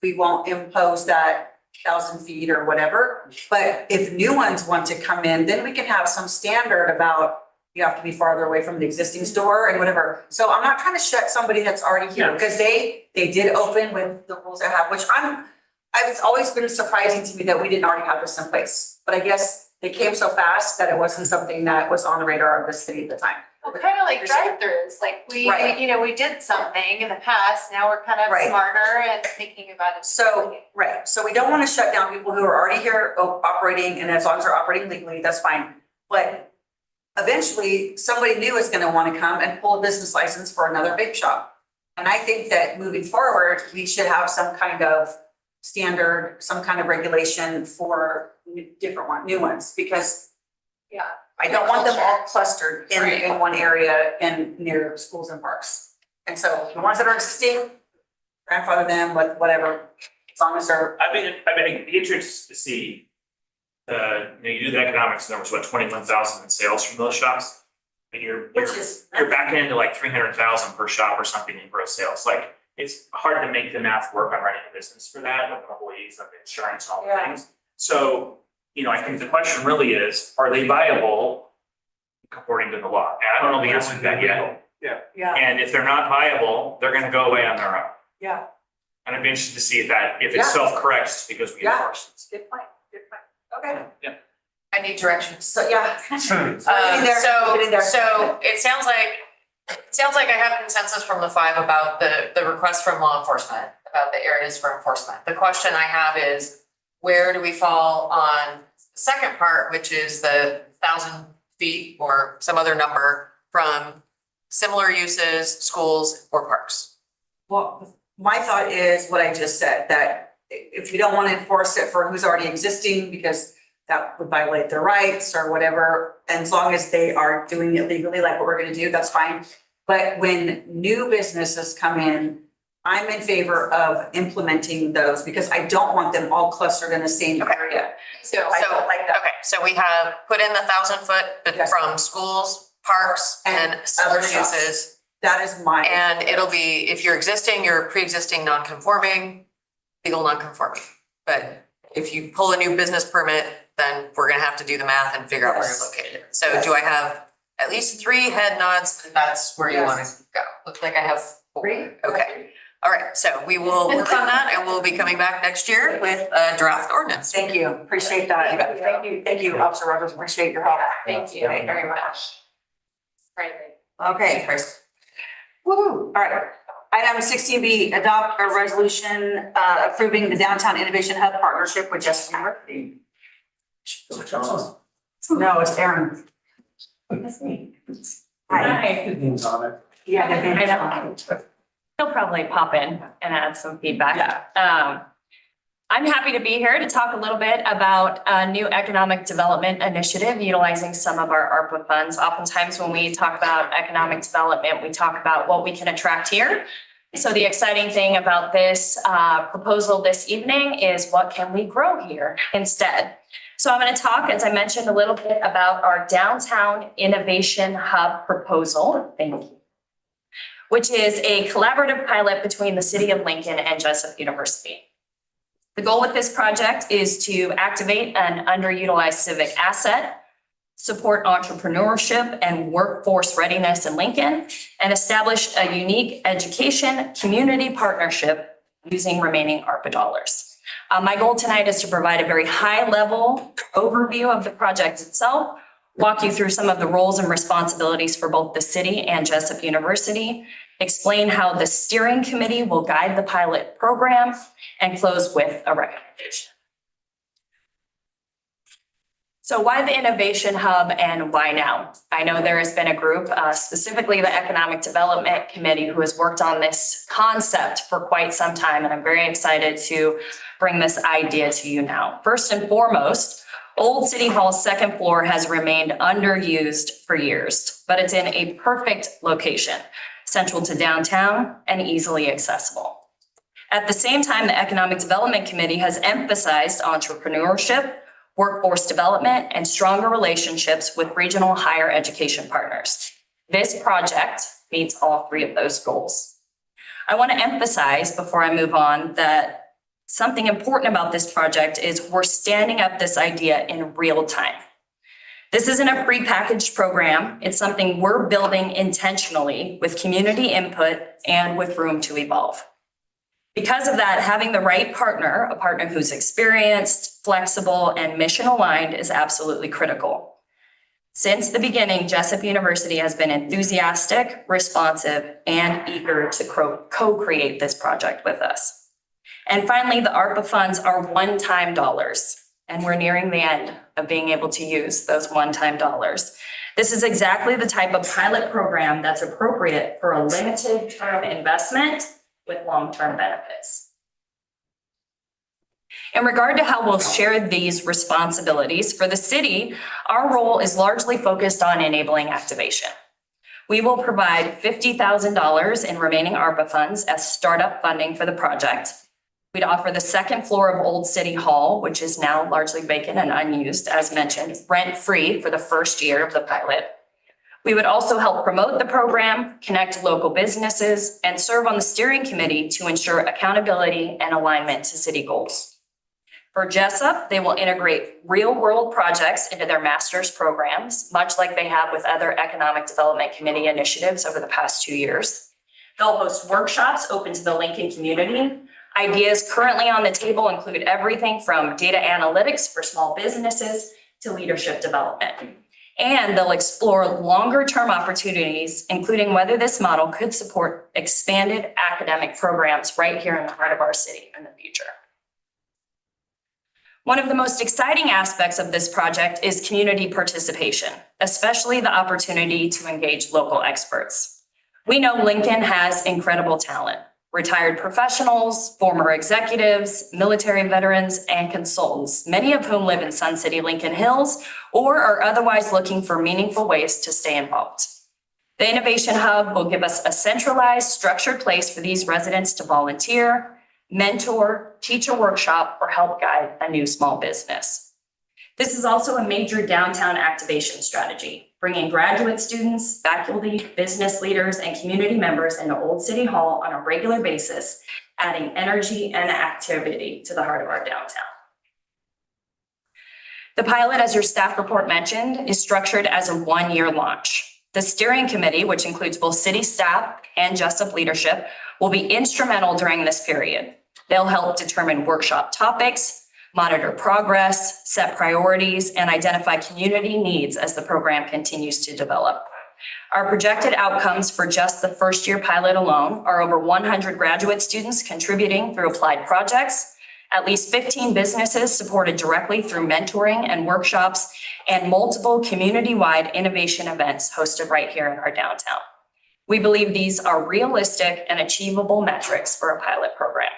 we won't impose that 1,000 feet or whatever. But if new ones want to come in, then we can have some standard about you have to be farther away from the existing store and whatever. So I'm not trying to shut somebody that's already here, because they did open with the rules I have, which it's always been surprising to me that we didn't already have this in place. But I guess they came so fast that it wasn't something that was on the radar of the city at the time. Well, kind of like drive-throughs, like Right. we did something in the past, now we're kind of Right. smarter and thinking about it. So we don't want to shut down people who are already here operating, and as long as they're operating legally, that's fine. But eventually, somebody new is going to want to come and pull a business license for another vape shop. And I think that moving forward, we should have some kind of standard, some kind of regulation for new ones, because I don't want them all clustered in one area and near schools and parks. And so the ones that are existing, grandfather them with whatever, as long as they're. I'd be interested to see you do the economics, and there was 21,000 in sales from those shops. And you're back into like 300,000 per shop or something in gross sales. Like, it's hard to make the math work on running a business for that with employees and insurance and all the things. So, I think the question really is, are they viable according to the law? And I don't know the answer to that yet. Yeah. And if they're not viable, they're gonna go away on their own. Yeah. And I'd be interested to see if it self-corrects because we enforce it. Good point. Okay. Yeah. I need directions. So, yeah. Getting there. So it sounds like I have consensus from the five about the request from law enforcement, about the areas for enforcement. The question I have is, where do we fall on the second part, which is the 1,000 feet or some other number from similar uses, schools or parks? Well, my thought is what I just said, that if you don't want to enforce it for who's already existing, because that would violate their rights or whatever, and as long as they are doing it legally, like what we're going to do, that's fine. But when new businesses come in, I'm in favor of implementing those, because I don't want them all clustered in the same area. So I don't like that. Okay, so we have put in the 1,000-foot Yes. from schools, parks and other other stuff. uses. That is my. And it'll be, if you're existing, you're pre-existing non-conforming, legal non-conforming. But if you pull a new business permit, then we're gonna have to do the math and figure out where you're Yes. located. So do I have at least 3 head nods? That's where you wanna Yes. go. Looks like I have 4. 3? Okay. All right, so we will work on that and we'll be coming back next year with a draft ordinance. Thank you, appreciate that. Thank you, Officer Rogers, appreciate your help. Thank you very much. Right. Okay. Woo, all right. Item 16B, adopt a resolution approving the Downtown Innovation Hub partnership with Jessup University. No, it's Aaron. That's me. Hi. Names on it. Yeah. I know. He'll probably pop in and add some feedback. I'm happy to be here to talk a little bit about a new economic development initiative utilizing some of our ARPA funds. Oftentimes when we talk about economic development, we talk about what we can attract here. So the exciting thing about this proposal this evening is what can we grow here instead? So I'm going to talk, as I mentioned, a little bit about our Downtown Innovation Hub proposal. Thank you. Which is a collaborative pilot between the City of Lincoln and Jessup University. The goal with this project is to activate an underutilized civic asset, support entrepreneurship and workforce readiness in Lincoln, and establish a unique education community partnership using remaining ARPA dollars. My goal tonight is to provide a very high-level overview of the project itself, walk you through some of the roles and responsibilities for both the city and Jessup University, explain how the steering committee will guide the pilot program, and close with a recommendation. So why the Innovation Hub and why now? I know there has been a group, specifically the Economic Development Committee, who has worked on this concept for quite some time, and I'm very excited to bring this idea to you now. First and foremost, Old City Hall's second floor has remained underused for years, but it's in a perfect location, central to downtown and easily accessible. At the same time, the Economic Development Committee has emphasized entrepreneurship, workforce development, and stronger relationships with regional higher education partners. This project meets all 3 of those goals. I want to emphasize before I move on that something important about this project is we're standing up this idea in real time. This isn't a prepackaged program. It's something we're building intentionally with community input and with room to evolve. Because of that, having the right partner, a partner who's experienced, flexible, and mission aligned is absolutely critical. Since the beginning, Jessup University has been enthusiastic, responsive, and eager to co-create this project with us. And finally, the ARPA funds are one-time dollars, and we're nearing the end of being able to use those one-time dollars. This is exactly the type of pilot program that's appropriate for a limited term investment with long-term benefits. In regard to how we'll share these responsibilities, for the city, our role is largely focused on enabling activation. We will provide $50,000 in remaining ARPA funds as startup funding for the project. We'd offer the second floor of Old City Hall, which is now largely vacant and unused, as mentioned, rent-free for the first year of the pilot. We would also help promote the program, connect local businesses, and serve on the steering committee to ensure accountability and alignment to city goals. For Jessup, they will integrate real-world projects into their master's programs, much like they have with other Economic Development Committee initiatives over the past 2 years. They'll host workshops open to the Lincoln community. Ideas currently on the table include everything from data analytics for small businesses to leadership development. And they'll explore longer-term opportunities, including whether this model could support expanded academic programs right here in the heart of our city in the future. One of the most exciting aspects of this project is community participation, especially the opportunity to engage local experts. We know Lincoln has incredible talent. Retired professionals, former executives, military veterans, and consultants, many of whom live in Sun City, Lincoln Hills, or are otherwise looking for meaningful ways to stay involved. The Innovation Hub will give us a centralized, structured place for these residents to volunteer, mentor, teach a workshop, or help guide a new small business. This is also a major downtown activation strategy, bringing graduate students, faculty, business leaders, and community members into Old City Hall on a regular basis, adding energy and activity to the heart of our downtown. The pilot, as your staff report mentioned, is structured as a one-year launch. The steering committee, which includes both city staff and Jessup leadership, will be instrumental during this period. They'll help determine workshop topics, monitor progress, set priorities, and identify community needs as the program continues to develop. Our projected outcomes for just the first year pilot alone are over 100 graduate students contributing through applied projects, at least 15 businesses supported directly through mentoring and workshops, and multiple community-wide innovation events hosted right here in our downtown. We believe these are realistic and achievable metrics for a pilot program.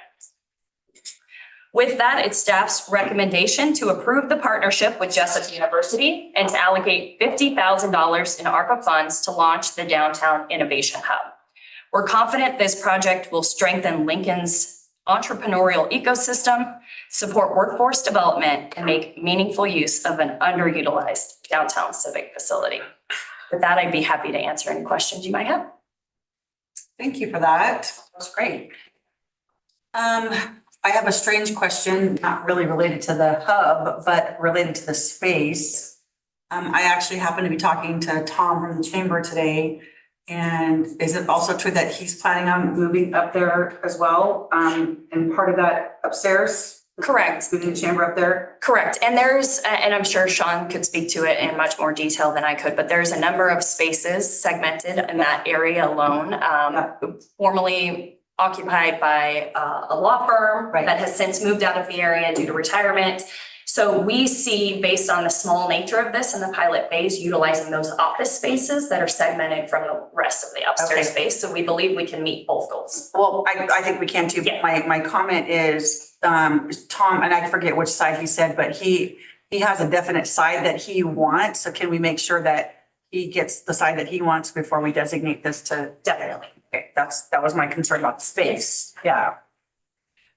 With that, it's staff's recommendation to approve the partnership with Jessup University and to allocate $50,000 in ARPA funds to launch the Downtown Innovation Hub. We're confident this project will strengthen Lincoln's entrepreneurial ecosystem, support workforce development, and make meaningful use of an underutilized downtown civic facility. With that, I'd be happy to answer any questions you might have. Thank you for that. That was great. I have a strange question, not really related to the hub, but related to the space. I actually happened to be talking to Tom from the chamber today. And is it also true that he's planning on moving up there as well? And part of that upstairs? Correct. Moving the chamber up there? Correct. And there's, and I'm sure Sean could speak to it in much more detail than I could, but there's a number of spaces segmented in that area alone, formerly occupied by a law firm that has since moved out of the area due to retirement. So we see, based on the small nature of this in the pilot phase, utilizing those office spaces that are segmented from the rest of the upstairs space. So we believe we can meet both goals. Well, I think we can too. Yeah. My comment is, Tom, and I forget which side he said, but he has a definite side that he wants. So can we make sure that he gets the side that he wants before we designate this to? Definitely. Okay, that was my concern about the space. Yeah.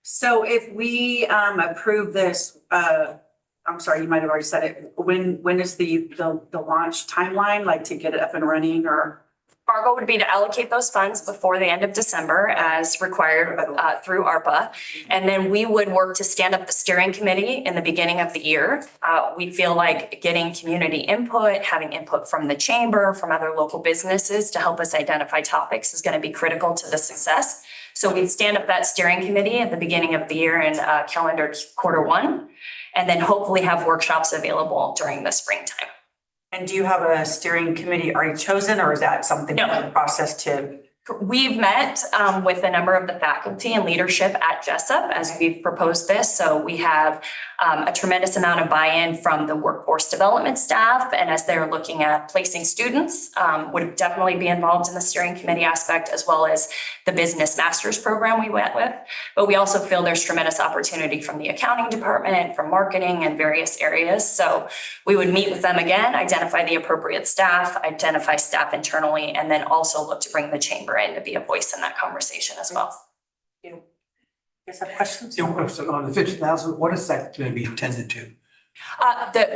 So if we approve this, I'm sorry, you might have already said it. When is the launch timeline, like to get it up and running or? Our goal would be to allocate those funds before the end of December as required through ARPA. And then we would work to stand up the steering committee in the beginning of the year. We feel like getting community input, having input from the chamber, from other local businesses to help us identify topics is going to be critical to the success. So we'd stand up that steering committee at the beginning of the year in calendar Q1, and then hopefully have workshops available during the springtime. And do you have a steering committee already chosen, or is that something in the process to? We've met with a number of the faculty and leadership at Jessup as we've proposed this. So we have a tremendous amount of buy-in from the workforce development staff. And as they're looking at placing students, would definitely be involved in the steering committee aspect, as well as the business master's program we went with. But we also feel there's tremendous opportunity from the accounting department, from marketing and various areas. So we would meet with them again, identify the appropriate staff, identify staff internally, and then also look to bring the chamber in to be a voice in that conversation as well. You guys have questions? Yeah, so on the 50,000, what is that going to be intended to?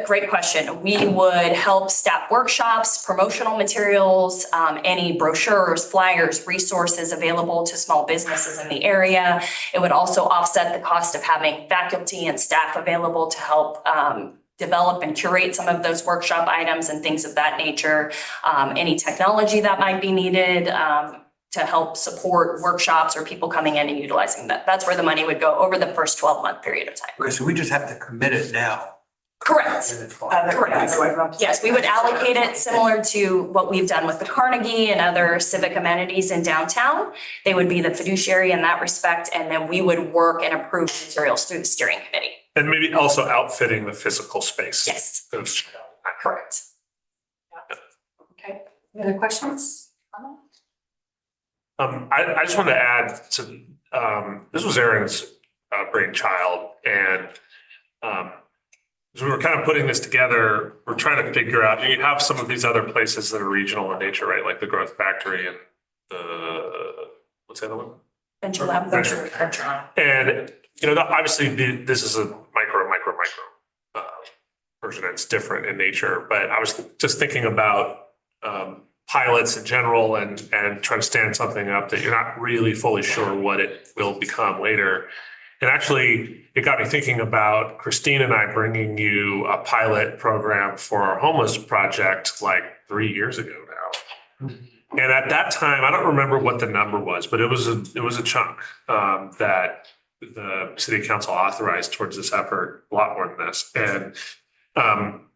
Great question. We would help staff workshops, promotional materials, any brochures, flyers, resources available to small businesses in the area. It would also offset the cost of having faculty and staff available to help develop and curate some of those workshop items and things of that nature. Any technology that might be needed to help support workshops or people coming in and utilizing that. That's where the money would go over the first 12-month period of time. Okay, so we just have to commit it now. Correct. Correct. Yes, we would allocate it similar to what we've done with the Carnegie and other civic amenities in downtown. They would be the fiduciary in that respect, and then we would work and approve materials through the steering committee. And maybe also outfitting the physical space. Yes. Correct. Okay. Any other questions? I just wanted to add to, this was Aaron's brainchild, and as we were kind of putting this together, we're trying to figure out, you have some of these other places that are regional in nature, right? Like the Growth Factory and the, what's the other one? Venture Lab. And, you know, obviously this is a micro version that's different in nature. But I was just thinking about pilots in general and trying to stand something up that you're not really fully sure what it will become later. And actually, it got me thinking about Christine and I bringing you a pilot program for our homeless project like 3 years ago now. And at that time, I don't remember what the number was, but it was a chunk that the city council authorized towards this effort, a lot more than this. And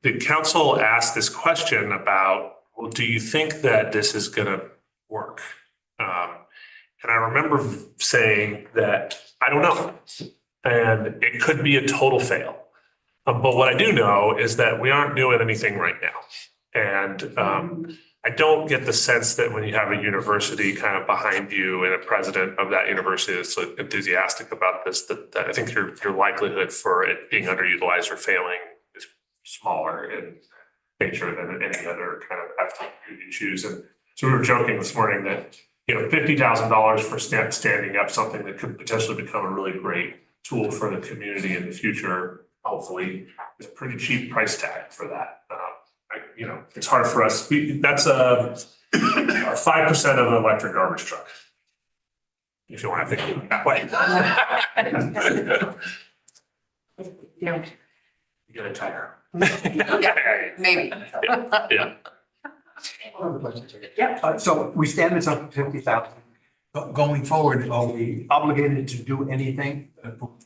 the council asked this question about, well, do you think that this is going to work? And I remember saying that I don't know, and it could be a total fail. But what I do know is that we aren't doing anything right now. And I don't get the sense that when you have a university kind of behind you and a president of that university that's enthusiastic about this, that I think your likelihood for it being underutilized or failing is smaller in nature than any other kind of effort you choose. And so we were joking this morning that, you know, $50,000 for standing up something that could potentially become a really great tool for the community in the future, hopefully, is a pretty cheap price tag for that. You know, it's hard for us. That's 5% of an electric garbage truck, if you want to think of it that way. Yeah. You get a tire. Maybe. Yeah. Yep. So we stand this up at 50,000. Going forward, are we obligated to do anything?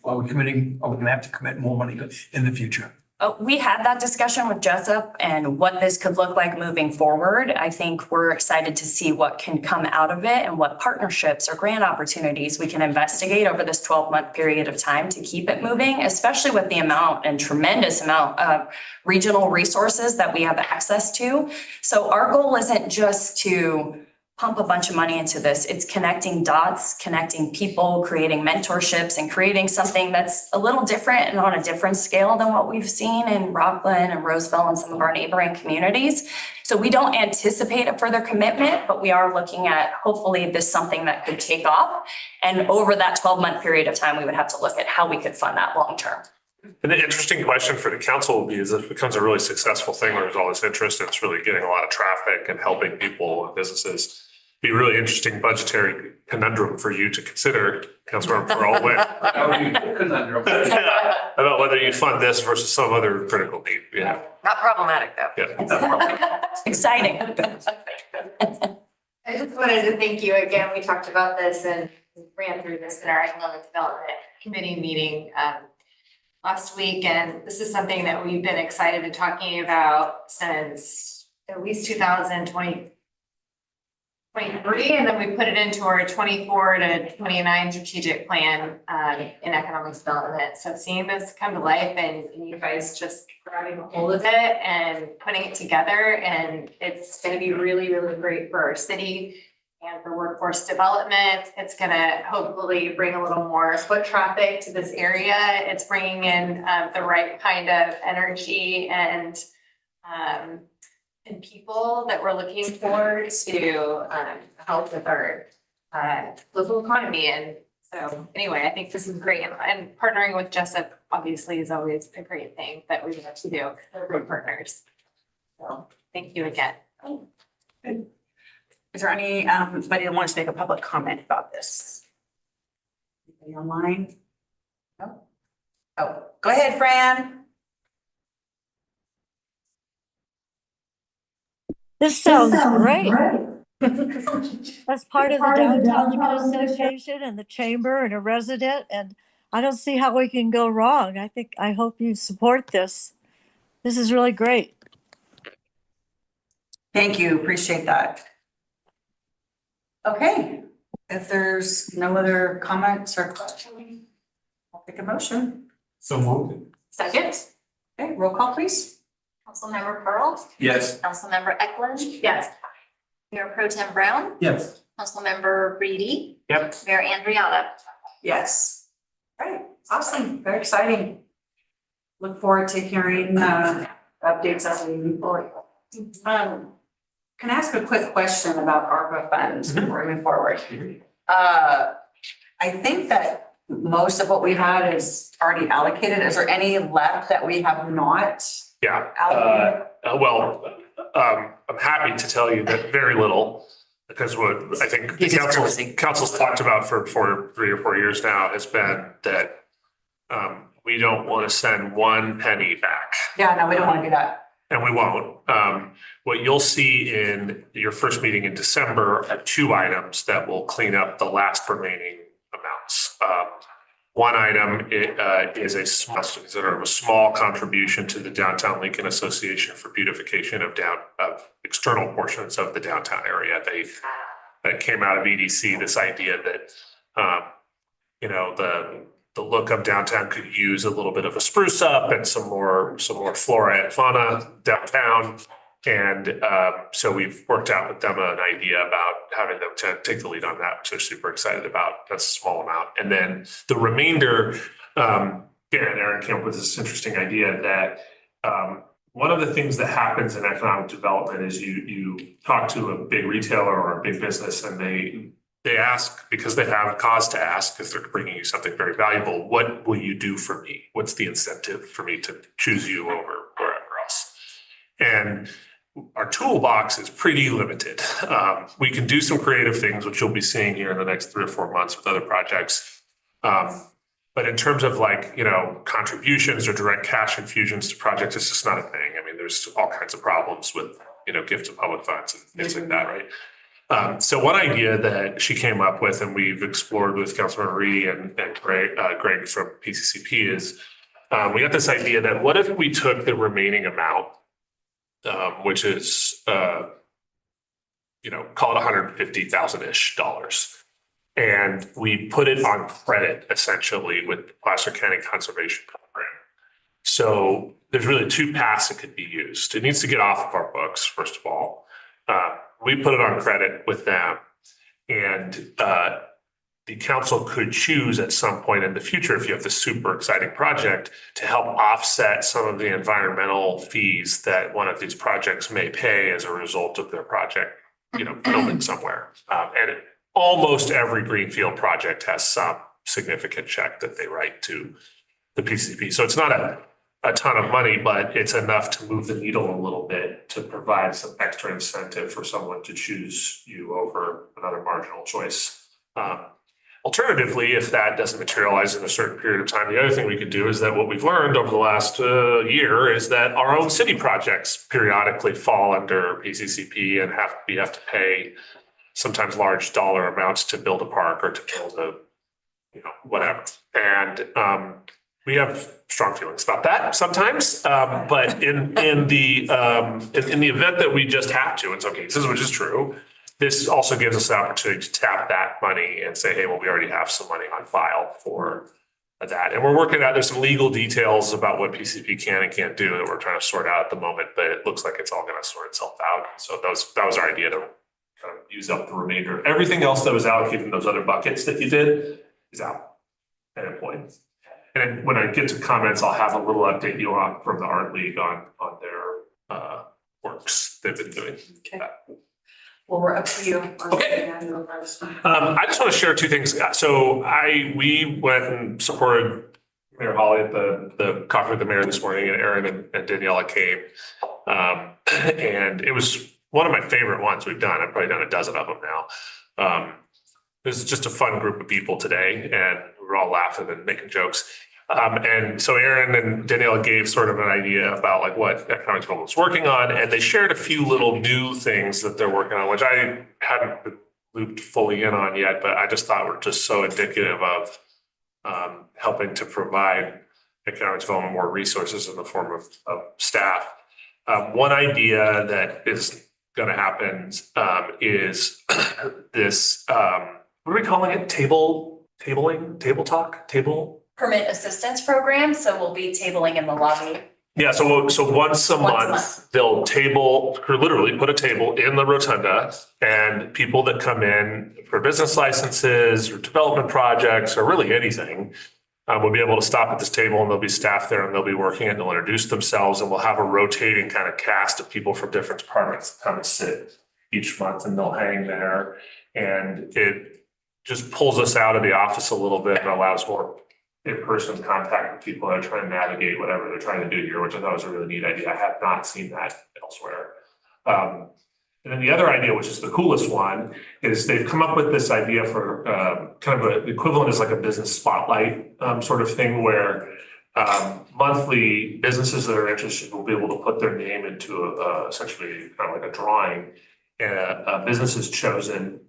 Are we gonna have to commit more money in the future? We had that discussion with Jessup and what this could look like moving forward. I think we're excited to see what can come out of it and what partnerships or grant opportunities we can investigate over this 12-month period of time to keep it moving, especially with the amount and tremendous amount of regional resources that we have access to. So our goal isn't just to pump a bunch of money into this. It's connecting dots, connecting people, creating mentorships, and creating something that's a little different and on a different scale than what we've seen in Rockland and Roseville and some of our neighboring communities. So we don't anticipate a further commitment, but we are looking at hopefully this something that could take off. And over that 12-month period of time, we would have to look at how we could fund that long term. And the interesting question for the council will be is if it becomes a really successful thing where there's all this interest and it's really getting a lot of traffic and helping people and businesses, be a really interesting budgetary conundrum for you to consider, Councilmember Pearl, about whether you fund this versus some other critical need. Yeah. Not problematic though. Yeah. Exciting. I just wanted to thank you again. We talked about this and ran through this in our economic development committee meeting last week. And this is something that we've been excited and talking about since at least 2023. And then we put it into our 24 to 29 strategic plan in economic development. So seeing this come to life and you guys just grabbing a hold of it and putting it together, and it's going to be really, really great for our city and for workforce development. It's going to hopefully bring a little more foot traffic to this area. It's bringing in the right kind of energy and people that we're looking for to help with our local economy. And so anyway, I think this is great. And partnering with Jessup obviously is always a great thing that we have to do. They're great partners. So thank you again. Is there anybody that wants to make a public comment about this? Anybody online? No? Oh, go ahead, Fran. This sounds great. As part of the Downtown Lincoln Association and the Chamber and a resident, and I don't see how we can go wrong. I hope you support this. This is really great. Thank you, appreciate that. Okay, if there's no other comments or questions, I'll take a motion. So moved. Second. Okay, roll call, please. Councilmember Pearl. Yes. Councilmember Eklund. Yes. Mayor Pro Tem Brown. Yes. Councilmember Reedy. Yep. Mayor Andriana. Yes. All right, awesome, very exciting. Look forward to hearing updates as we move forward. Can I ask a quick question about ARPA funds before we move forward? I think that most of what we had is already allocated. Is there any left that we have not? Yeah, I'm happy to tell you that very little, because what I think the council's talked about for 3 or 4 years now has been that we don't want to send one penny back. Yeah, no, we don't want to do that. And we won't. What you'll see in your first meeting in December are 2 items that will clean up the last remaining amounts. One item is a small contribution to the Downtown Lincoln Association for beautification of external portions of the downtown area. That came out of EDC, this idea that the look of downtown could use a little bit of a spruce up and some more flora and fauna downtown. And so we've worked out with them an idea about having them to take the lead on that, which they're super excited about. That's a small amount. And then the remainder, Aaron came up with this interesting idea that one of the things that happens in economic development is you talk to a big retailer or a big business, and they ask, because they have cause to ask, because they're bringing you something very valuable, what will you do for me? What's the incentive for me to choose you over wherever else? And our toolbox is pretty limited. We can do some creative things, which you'll be seeing here in the next 3 or 4 months with other projects. But in terms of contributions or direct cash infusions to projects, it's just not a thing. I mean, there's all kinds of problems with, gifts of public funds and things like that, right? So one idea that she came up with, and we've explored with Councilmember Reedy and Greg from PCCP, is we got this idea that what if we took the remaining amount, which is, call it $150,000-ish, and we put it on credit essentially with the Placer County Conservation Program. So there's really 2 paths it could be used. It needs to get off of our books, first of all. We put it on credit with them, and the council could choose at some point in the future, if you have this super exciting project, to help offset some of the environmental fees that one of these projects may pay as a result of their project, building somewhere. And almost every greenfield project has some significant check that they write to the PCP. So it's not a ton of money, but it's enough to move the needle a little bit to provide some extra incentive for someone to choose you over another marginal choice. Alternatively, if that doesn't materialize in a certain period of time, the other thing we could do is that what we've learned over the last year is that our own city projects periodically fall under PCCP and we have to pay sometimes large dollar amounts to build a park or to build whatever. And we have strong feelings about that sometimes, but in the event that we just have to in some cases, which is true, this also gives us the opportunity to tap that money and say, hey, well, we already have some money on file for that. And we're working out, there's some legal details about what PCP can and can't do that we're trying to sort out at the moment, but it looks like it's all going to sort itself out. So that was our idea, to kind of use up the remainder. Everything else that was allocated in those other buckets that you did is out at a point. And when I get to comments, I'll have a little update you on from the Art League on their works they've been doing. Okay. Well, we're up to you. Okay. I just want to share 2 things. So we went and supported Mayor Hawley at the coffee with the mayor this morning, and Aaron and Daniela came. And it was one of my favorite ones we've done. I've probably done a dozen of them now. It was just a fun group of people today, and we were all laughing and making jokes. And so Aaron and Danielle gave sort of an idea about what economic development was working on, and they shared a few little new things that they're working on, which I hadn't been looped fully in on yet, but I just thought were just so indicative of helping to provide economic development more resources in the form of staff. One idea that is going to happen is this, what are we calling it? Table talk? Permit assistance program, so we'll be tabling in the lobby. Yeah, so once a month, they'll literally put a table in the rotunda, and people that come in for business licenses or development projects or really anything will be able to stop at this table, and there'll be staff there, and they'll be working, and they'll introduce themselves, and we'll have a rotating kind of cast of people from different departments that come and sit each month, and they'll hang there. And it just pulls us out of the office a little bit and allows more in-person contact with people that are trying to navigate whatever they're trying to do here, which I thought was a really neat idea. I have not seen that elsewhere. And then the other idea, which is the coolest one, is they've come up with this idea for kind of the equivalent is like a business spotlight sort of thing where monthly businesses that are interested will be able to put their name into essentially kind of like a drawing. And a business is chosen.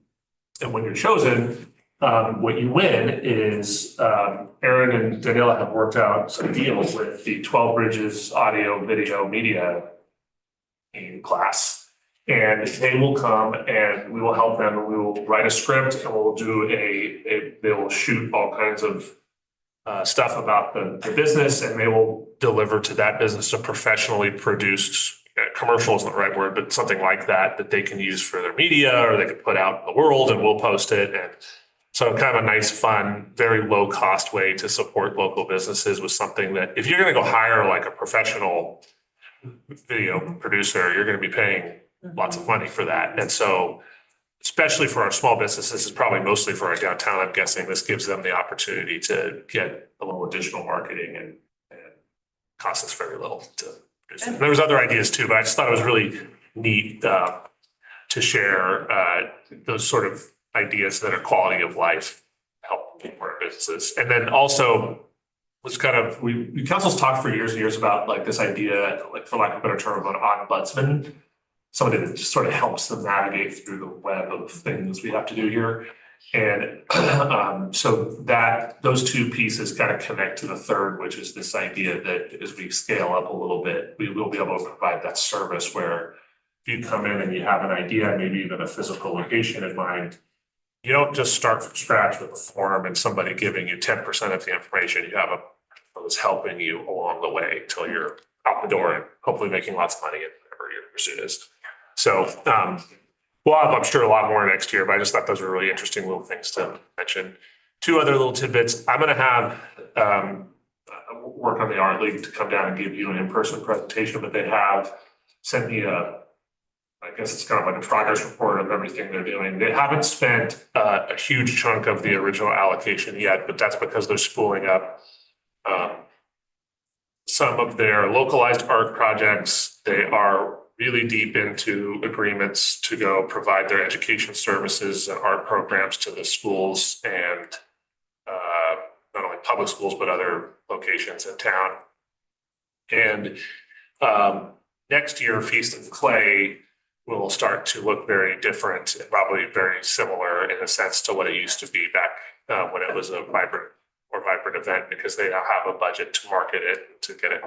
And when you're chosen, what you win is Aaron and Daniela have worked out some deals with the 12 Bridges Audio Video Media class. And they will come and we will help them and we will write a script and we'll do they will shoot all kinds of stuff about the business and they will deliver to that business a professionally produced commercial isn't the right word, but something like that they can use for their media or they can put out in the world and we'll post it. And so kind of a nice, fun, very low cost way to support local businesses with something that if you're going to go hire like a professional video producer, you're going to be paying lots of money for that. And so, especially for our small businesses, it's probably mostly for our downtown, I'm guessing this gives them the opportunity to get a little additional marketing and costs us very little to produce it. And there was other ideas too, but I just thought it was really neat to share those sort of ideas that are quality of life, help people run businesses. And then also was kind of, we council's talked for years and years about like this idea, like for lack of a better term, of an ombudsman. Somebody that just sort of helps them navigate through the web of things we have to do here. And so that those two pieces kind of connect to the third, which is this idea that as we scale up a little bit, we will be able to provide that service where if you come in and you have an idea, maybe even a physical location in mind, you don't just start from scratch with a form and somebody giving you 10% of the information. You have a that's helping you along the way till you're out the door and hopefully making lots of money in whatever your pursuit is. So we'll have, I'm sure, a lot more next year, but I just thought those were really interesting little things to mention. Two other little tidbits. I'm going to have work on the Art League to come down and give you an in-person presentation, but they have sent me I guess it's kind of like a progress report of everything they're doing. They haven't spent a huge chunk of the original allocation yet, but that's because they're spooling up some of their localized art projects. They are really deep into agreements to go provide their education services and art programs to the schools and not only public schools, but other locations in town. And next year, Feast of Clay will start to look very different and probably very similar in a sense to what it used to be back when it was a more vibrant event, because they now have a budget to market it and to get it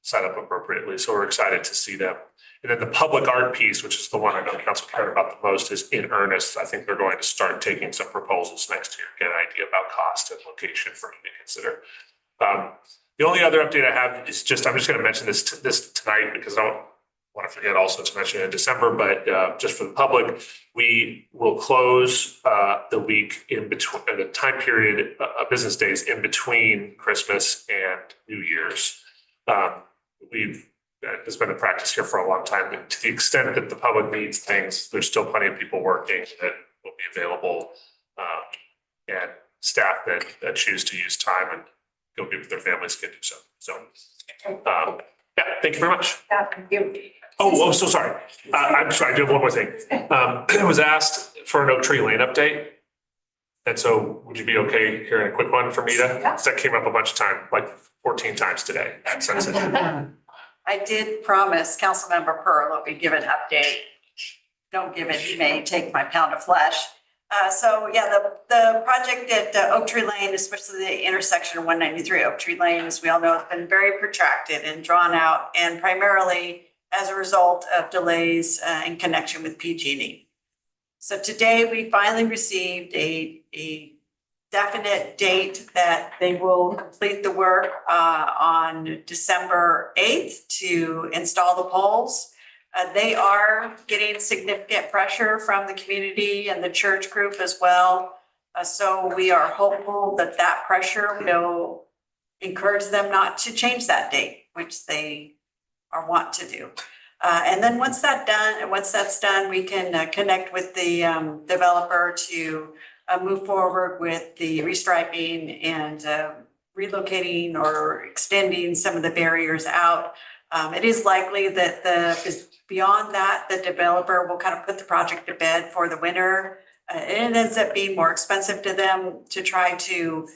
set up appropriately. So we're excited to see them. And then the public art piece, which is the one I know council cared about the most, is in earnest. I think they're going to start taking some proposals next year, get an idea about cost and location for you to consider. The only other update I have is just, I'm just going to mention this tonight because I don't want to forget also to mention it in December, but just for the public, we will close the week in between, the time period, business days in between Christmas and New Year's. It's been a practice here for a long time. And to the extent that the public needs things, there's still plenty of people working that will be available and staff that choose to use time and go be with their families can do so. So, yeah, thank you very much. Oh, so sorry. I'm sorry, I do have one more thing. I was asked for an Oak Tree Lane update. And so would you be okay hearing a quick one from Mita? Yeah. That came up a bunch of times, like 14 times today. I did promise Councilmember Pearl will be given an update. Don't give it, he may take my pound of flesh. So yeah, the project at Oak Tree Lane, especially the intersection of 193 Oak Tree Lane, as we all know, has been very protracted and drawn out, and primarily as a result of delays in connection with PG&E. So today we finally received a definite date that they will complete the work on December 8th to install the poles. They are getting significant pressure from the community and the church group as well. So we are hopeful that that pressure will encourage them not to change that date, which they are want to do. And then once that's done, we can connect with the developer to move forward with the restriping and relocating or extending some of the barriers out. It is likely that beyond that, the developer will kind of put the project to bed for the winter. And it ends up being more expensive to them to try to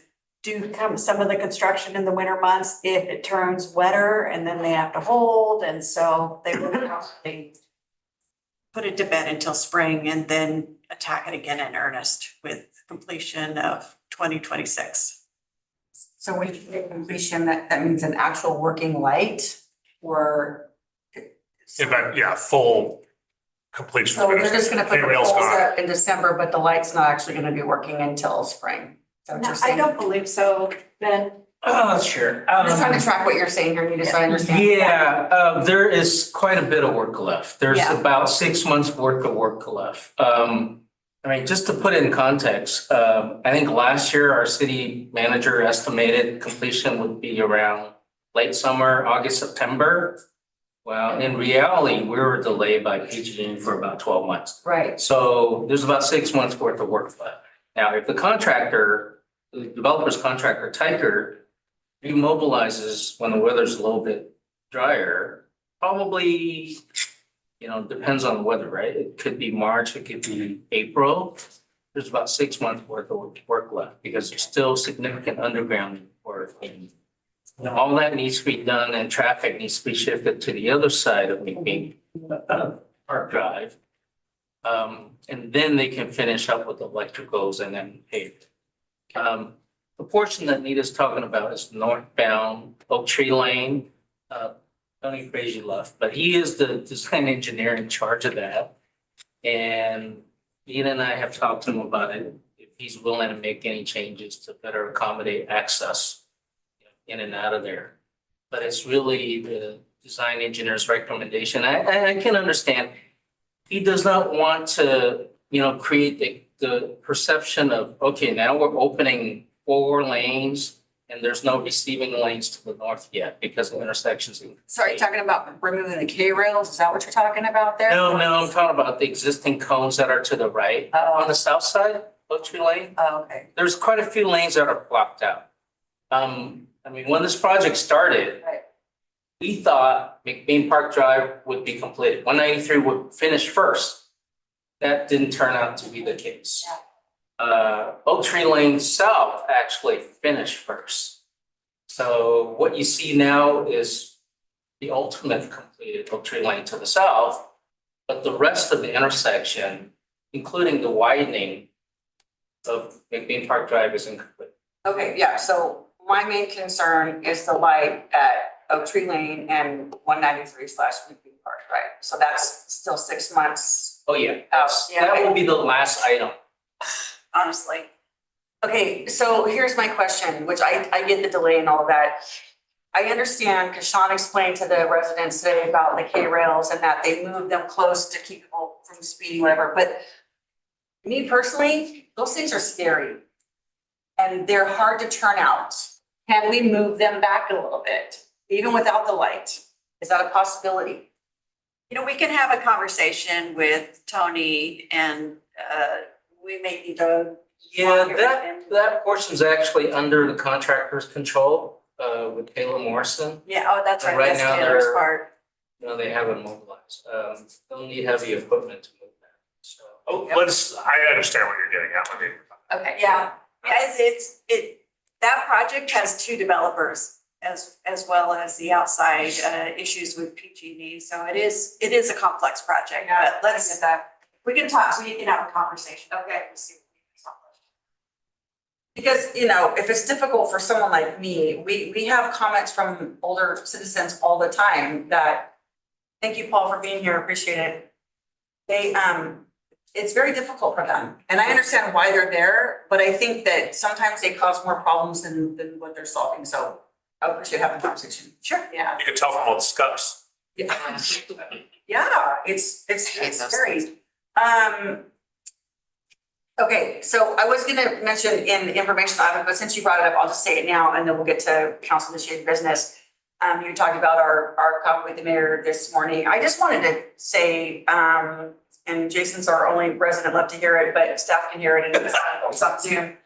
do some of the construction in the winter months if it turns wetter and then they have to hold. And so they will probably put it to bed until spring and then attack it again in earnest with completion of 2026. So when you say completion, that means an actual working light or? Yeah, full completion. So they're just gonna put the K-rail's poles gone. up in December, but the light's not actually gonna be working until spring. Is that what you're saying? I don't believe so, Ben. Sure. I'm just trying to track what you're saying here, just so I understand. Yeah, there is quite a bit of work left. There's Yeah. about 6 months worth of work left. I mean, just to put it in context, I think last year our city manager estimated completion would be around late summer, August, September. Well, in reality, we were delayed by PG&E for about 12 months. Right. So there's about 6 months worth of work left. Now, if the developer's contractor, Tyker, remobilizes when the weather's a little bit drier, probably, depends on the weather, right? It could be March, it could be April. There's about 6 months worth of work left because there's still significant underground work. And all that needs to be done and traffic needs to be shifted to the other side of McBean Park Drive. And then they can finish up with electricals and then pave. The portion that Nita's talking about is northbound Oak Tree Lane. Tony Crazy left, but he is the design engineer in charge of that. And Nita and I have talked to him about it, if he's willing to make any changes to better accommodate access in and out of there. But it's really the design engineer's recommendation. I can understand. He does not want to, create the perception of, okay, now we're opening 4 lanes and there's no receiving lanes to the north yet because the intersections. So are you talking about removing the K-rails? Is that what you're talking about there? No, I'm talking about the existing cones that are to the right on the south side, Oak Tree Lane. Oh, okay. There's quite a few lanes that are blocked out. When this project started, we thought McBean Park Drive would be completed. 193 would finish first. That didn't turn out to be the case. Oak Tree Lane South actually finished first. So what you see now is the ultimate completed Oak Tree Lane to the south, but the rest of the intersection, including the widening of McBean Park Drive, is incomplete. Okay, yeah, so my main concern is the light at Oak Tree Lane and 193/McBean Park, right? So that's still 6 months. Oh, yeah. That will be the last item. Honestly. Okay, so here's my question, which I get the delay and all of that. I understand, because Sean explained to the residents today about the K-rails and that they moved them close to keep people from speeding, whatever, but me personally, those things are scary. And they're hard to turn out. Can we move them back a little bit, even without the light? Is that a possibility? We can have a conversation with Tony and we may need to. Yeah, that portion's actually under the contractor's control with Taylor Morrison. Yeah, oh, that's And right, right that's now Taylor's they're- part. They haven't mobilized. They'll need heavy equipment to move that. So. I understand what you're getting at with it. Okay. Yeah, that project has 2 developers as well as the outside issues with PG&E. So it is a complex project, but let's, we can talk, we can have a conversation. Okay. We'll see. Because, if it's difficult for someone like me, we have comments from older citizens all the time that, thank you, Paul, for being here, appreciate it. It's very difficult for them. And I understand why they're there, but I think that sometimes they cause more problems than what they're solving. So I appreciate having a conversation. Sure. Yeah. You can tell from all the scuffs. Yeah, it's scary. Okay, so I was gonna mention in the information item, but since you brought it up, I'll just say it now and then we'll get to council initiated business. You talked about our coffee with the mayor this morning. I just wanted to say, and Jason's our only resident left to hear it, but staff can hear it and it's on Zoom.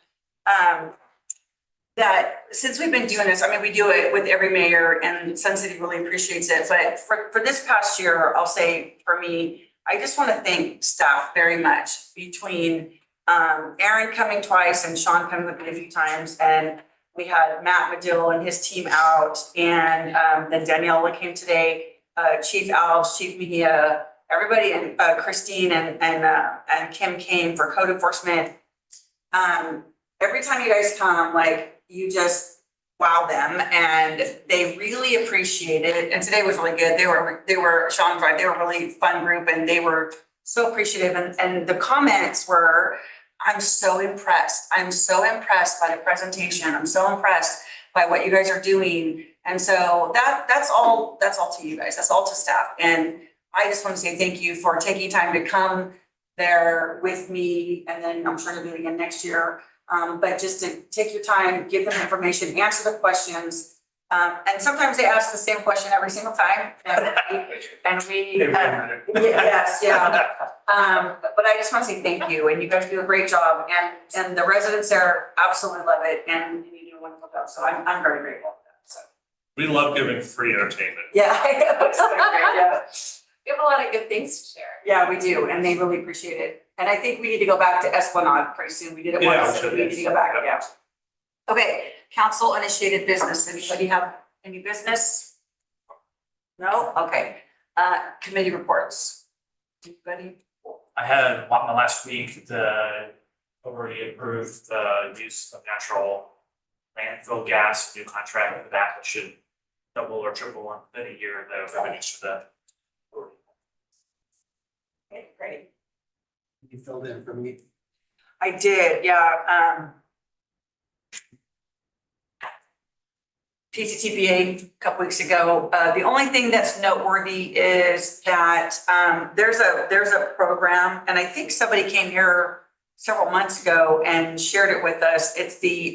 that since we've been doing this, I mean, we do it with every mayor and Sun City really appreciates it. But for this past year, I'll say for me, I just want to thank staff very much between Aaron coming twice and Sean coming with me a few times. And we had Matt Medill and his team out, and then Daniela came today, Chief Alves, Chief Mejia, everybody, and Christine and Kim came for code enforcement. Every time you guys come, like, you just wow them, and they really appreciate it. And today was really good. They were Sean's right. They were a really fun group, and they were so appreciative. And the comments were, I'm so impressed. I'm so impressed by the presentation. I'm so impressed by what you guys are doing. And so that's all to you guys. That's all to staff. And I just want to say thank you for taking time to come there with me. And then I'm sure you'll do it again next year. But just to take your time, give them information, answer the questions. And sometimes they ask the same question every single time. And we yes, yeah. But I just want to say thank you, and you guys do a great job, and the residents there absolutely love it, and you do a wonderful job. So I'm very grateful for that. So We love giving free entertainment. yeah, it's so great, yeah. We have a lot of good things to share. Yeah, we do, and they really appreciate it. And I think we need to go back to Esplanade pretty soon. We did it Yeah, once, so we need to go back, yeah. Okay, council initiated business. Anybody have any business? No? Okay. Committee reports. Anybody? I had one last week, already approved the use of natural landfill gas, new contract with that should double or triple in a year the revenues for the. Okay, great. You filled in for me. I did, yeah. PCTPA a couple weeks ago. The only thing that's noteworthy is that there's a program, and I think somebody came here several months ago and shared it with us. It's the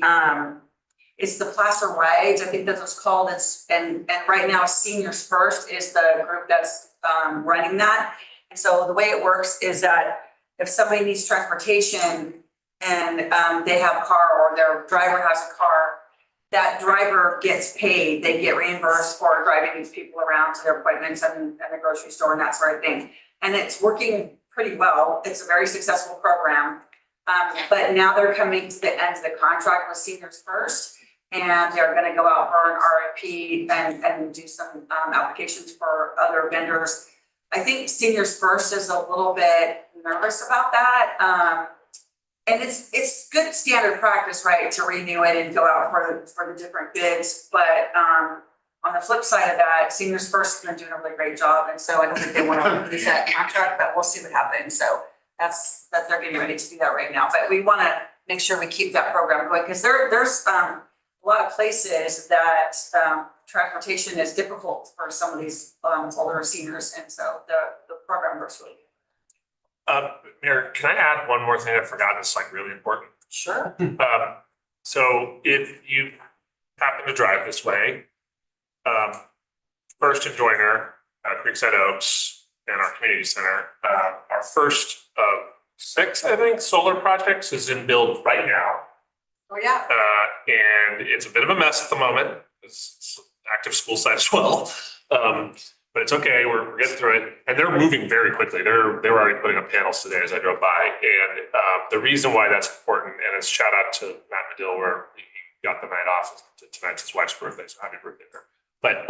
Placer Rides, I think that's what it's called. And right now Seniors First is the group that's running that. And so the way it works is that if somebody needs transportation and they have a car, or their driver has a car, that driver gets paid. They get reimbursed for driving these people around to their appointments and the grocery store and that sort of thing. And it's working pretty well. It's a very successful program. But now they're coming to the end of the contract with Seniors First, and they're going to go out for an RFP and do some applications for other vendors. I think Seniors First is a little bit nervous about that. And it's good standard practice, right, to renew it and go out for the different bids. But on the flip side of that, Seniors First has been doing a really great job. And so I don't think they want to lose that contract, but we'll see what happens. So that's they're getting ready to do that right now. But we want to make sure we keep that program going, because there's a lot of places that transportation is difficult for some of these older seniors. And so the program works really good. Mayor, can I add one more thing I forgot that's like really important? Sure. So if you happen to drive this way, First and Joyner, Creekside Oaks, and our community center, our first of 6, I think, solar projects is in build right now. Oh, yeah. And it's a bit of a mess at the moment. It's active school site as well. But it's okay, we're getting through it. And they're moving very quickly. They were already putting up panels today as I drove by. And the reason why that's important, and it's shout out to Matt Medill, where he got the night off. Tonight's his wife's birthday, so happy birthday to her. But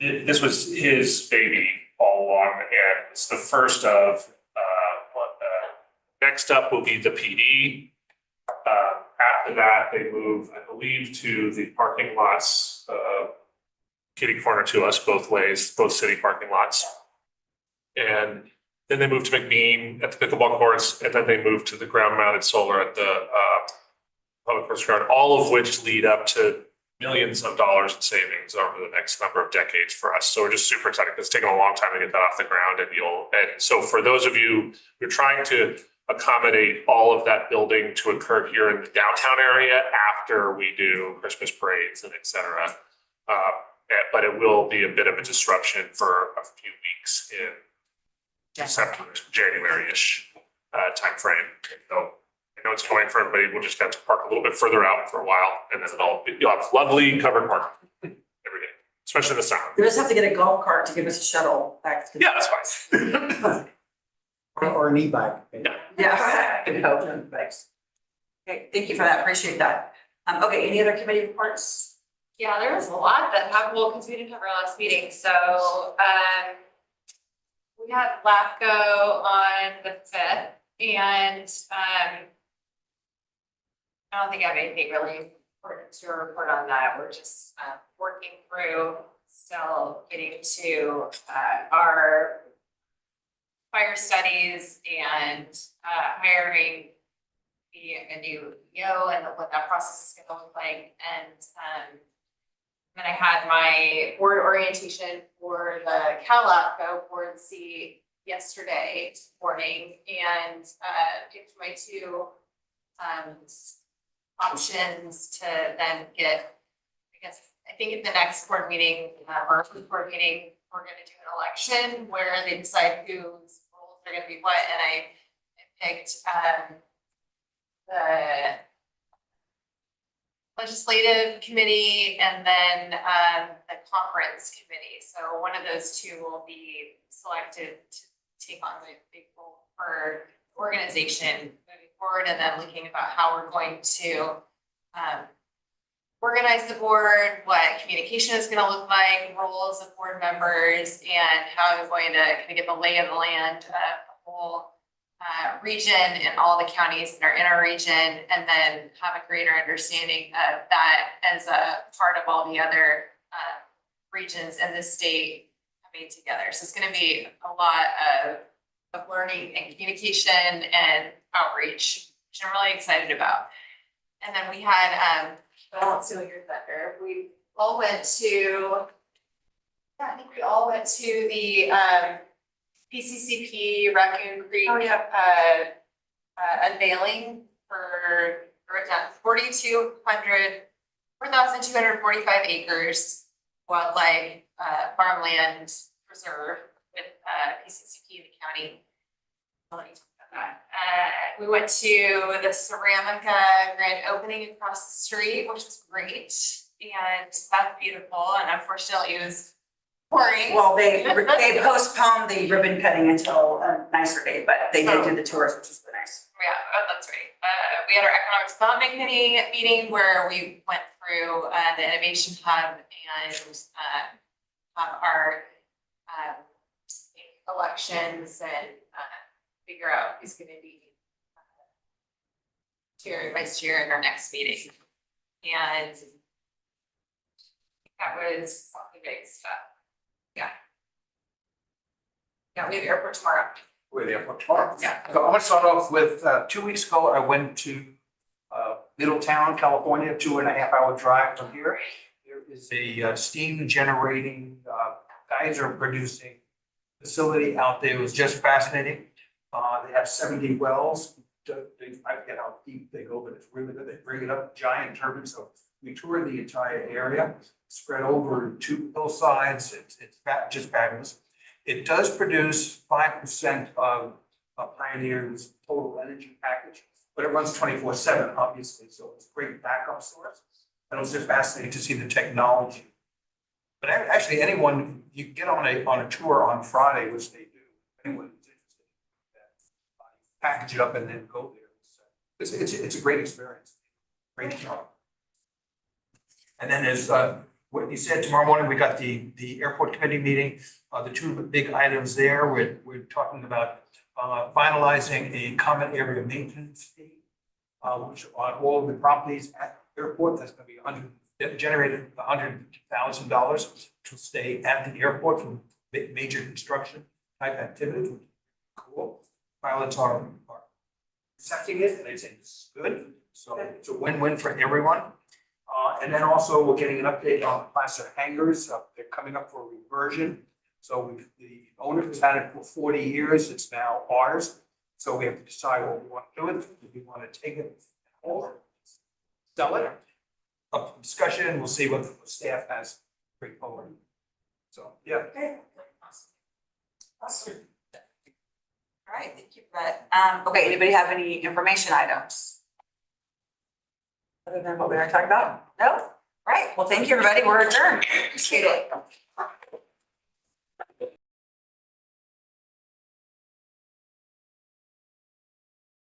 this was his baby all along, and it's the first of next up will be the PD. After that, they move, I believe, to the parking lots, kitty corner to us both ways, both city parking lots. And then they move to McBean at the pickleball courts, and then they move to the ground mounted solar at the public works yard, all of which lead up to millions of dollars in savings over the next number of decades for us. So we're just super excited, because it's taken a long time to get that off the ground. And so for those of you who are trying to accommodate all of that building to occur here in the downtown area after we do Christmas parades and et cetera. But it will be a bit of a disruption for a few weeks in December, January-ish timeframe. So I know it's annoying for everybody, we'll just have to park a little bit further out for a while, and then you'll have lovely covered parking every day, especially in the summer. You just have to get a golf cart to give us a shuttle back to. Yeah, that's fine. Or an e-bike. Yeah. Thanks. Okay, thank you for that, appreciate that. Okay, any other committee reports? Yeah, there was a lot that happened, well, because we didn't have our last meeting, so, we had LAFCO on the fifth, and, I don't think I have anything really important to report on that, we're just, working through, still getting to, our fire studies and, hiring a new EO and what that process is gonna look like, and, then I had my board orientation for the CalAPCO board seat yesterday morning, and picked my two options to then get, I think at the next board meeting, or first board meeting, we're gonna do an election where they decide whose roles are gonna be what, and I picked the legislative committee and then the conference committee. So one of those two will be selected to take on the big role for organization moving forward, and then looking about how we're going to organize the board, what communication is going to look like, roles of board members, and how I'm going to kind of get the lay of the land of the whole region and all the counties that are in our region, and then have a greater understanding of that as a part of all the other regions in the state coming together. So it's going to be a lot of learning and communication and outreach, which I'm really excited about. And then we had, I won't steal your thunder, we all went to, I think we all went to the PCCP Raccoon Creek unveiling for 4,245 acres wildlife farmland preserve with PCCP in the county. We went to the Ceramica grand opening across the street, which was great, and that's beautiful. And unfortunately, it was pouring. Well, they postponed the ribbon cutting until a nicer day, but they did do the tours, which was really nice. Yeah, that's right. We had our economic development committee meeting where we went through the innovation hub and our elections and figure out who's going to be chair and vice chair in our next meeting. And that was the big stuff. Yeah. Yeah, we have airport tomorrow. We're there for tomorrow. Yeah. So I'm gonna start off with, 2 weeks ago, I went to Middletown, California, 2.5-hour drive from here. There is a steam generating, geyser producing facility out there. It was just fascinating. They have 70 wells. I forget how deep they go, but it's really good. They bring it up giant turbines. So we toured the entire area, spread over 2 hillsides. It's just fabulous. It does produce 5% of Pioneer's total energy package, but it runs 24/7, obviously. So it's a great backup source. And it was just fascinating to see the technology. But actually, anyone, you can get on a tour on Friday, which they do. Anyone who's interested, package it up and then go there. It's a great experience. Great job. And then as what you said, tomorrow morning, we got the airport committee meeting. The 2 big items there, we're talking about finalizing a common area maintenance fee, which on all of the properties at the airport, that's gonna be generated $100,000, which will stay at the airport from major construction type activities. Cool. Pilots are accepting it, and they say this is good, so it's a win-win for everyone. And then also, we're getting an update on Placer Hangars. They're coming up for reversion. So the owner has had it for 40 years. It's now ours. So we have to decide what we want to do with it. Do we want to take it or sell it? Up for discussion. We'll see what the staff has to bring forward. So, yeah. Okay. Awesome. All right, thank you. But, okay, anybody have any information items? Other than what we already talked about? No? Right, well, thank you, everybody. We're adjourned. Appreciate it.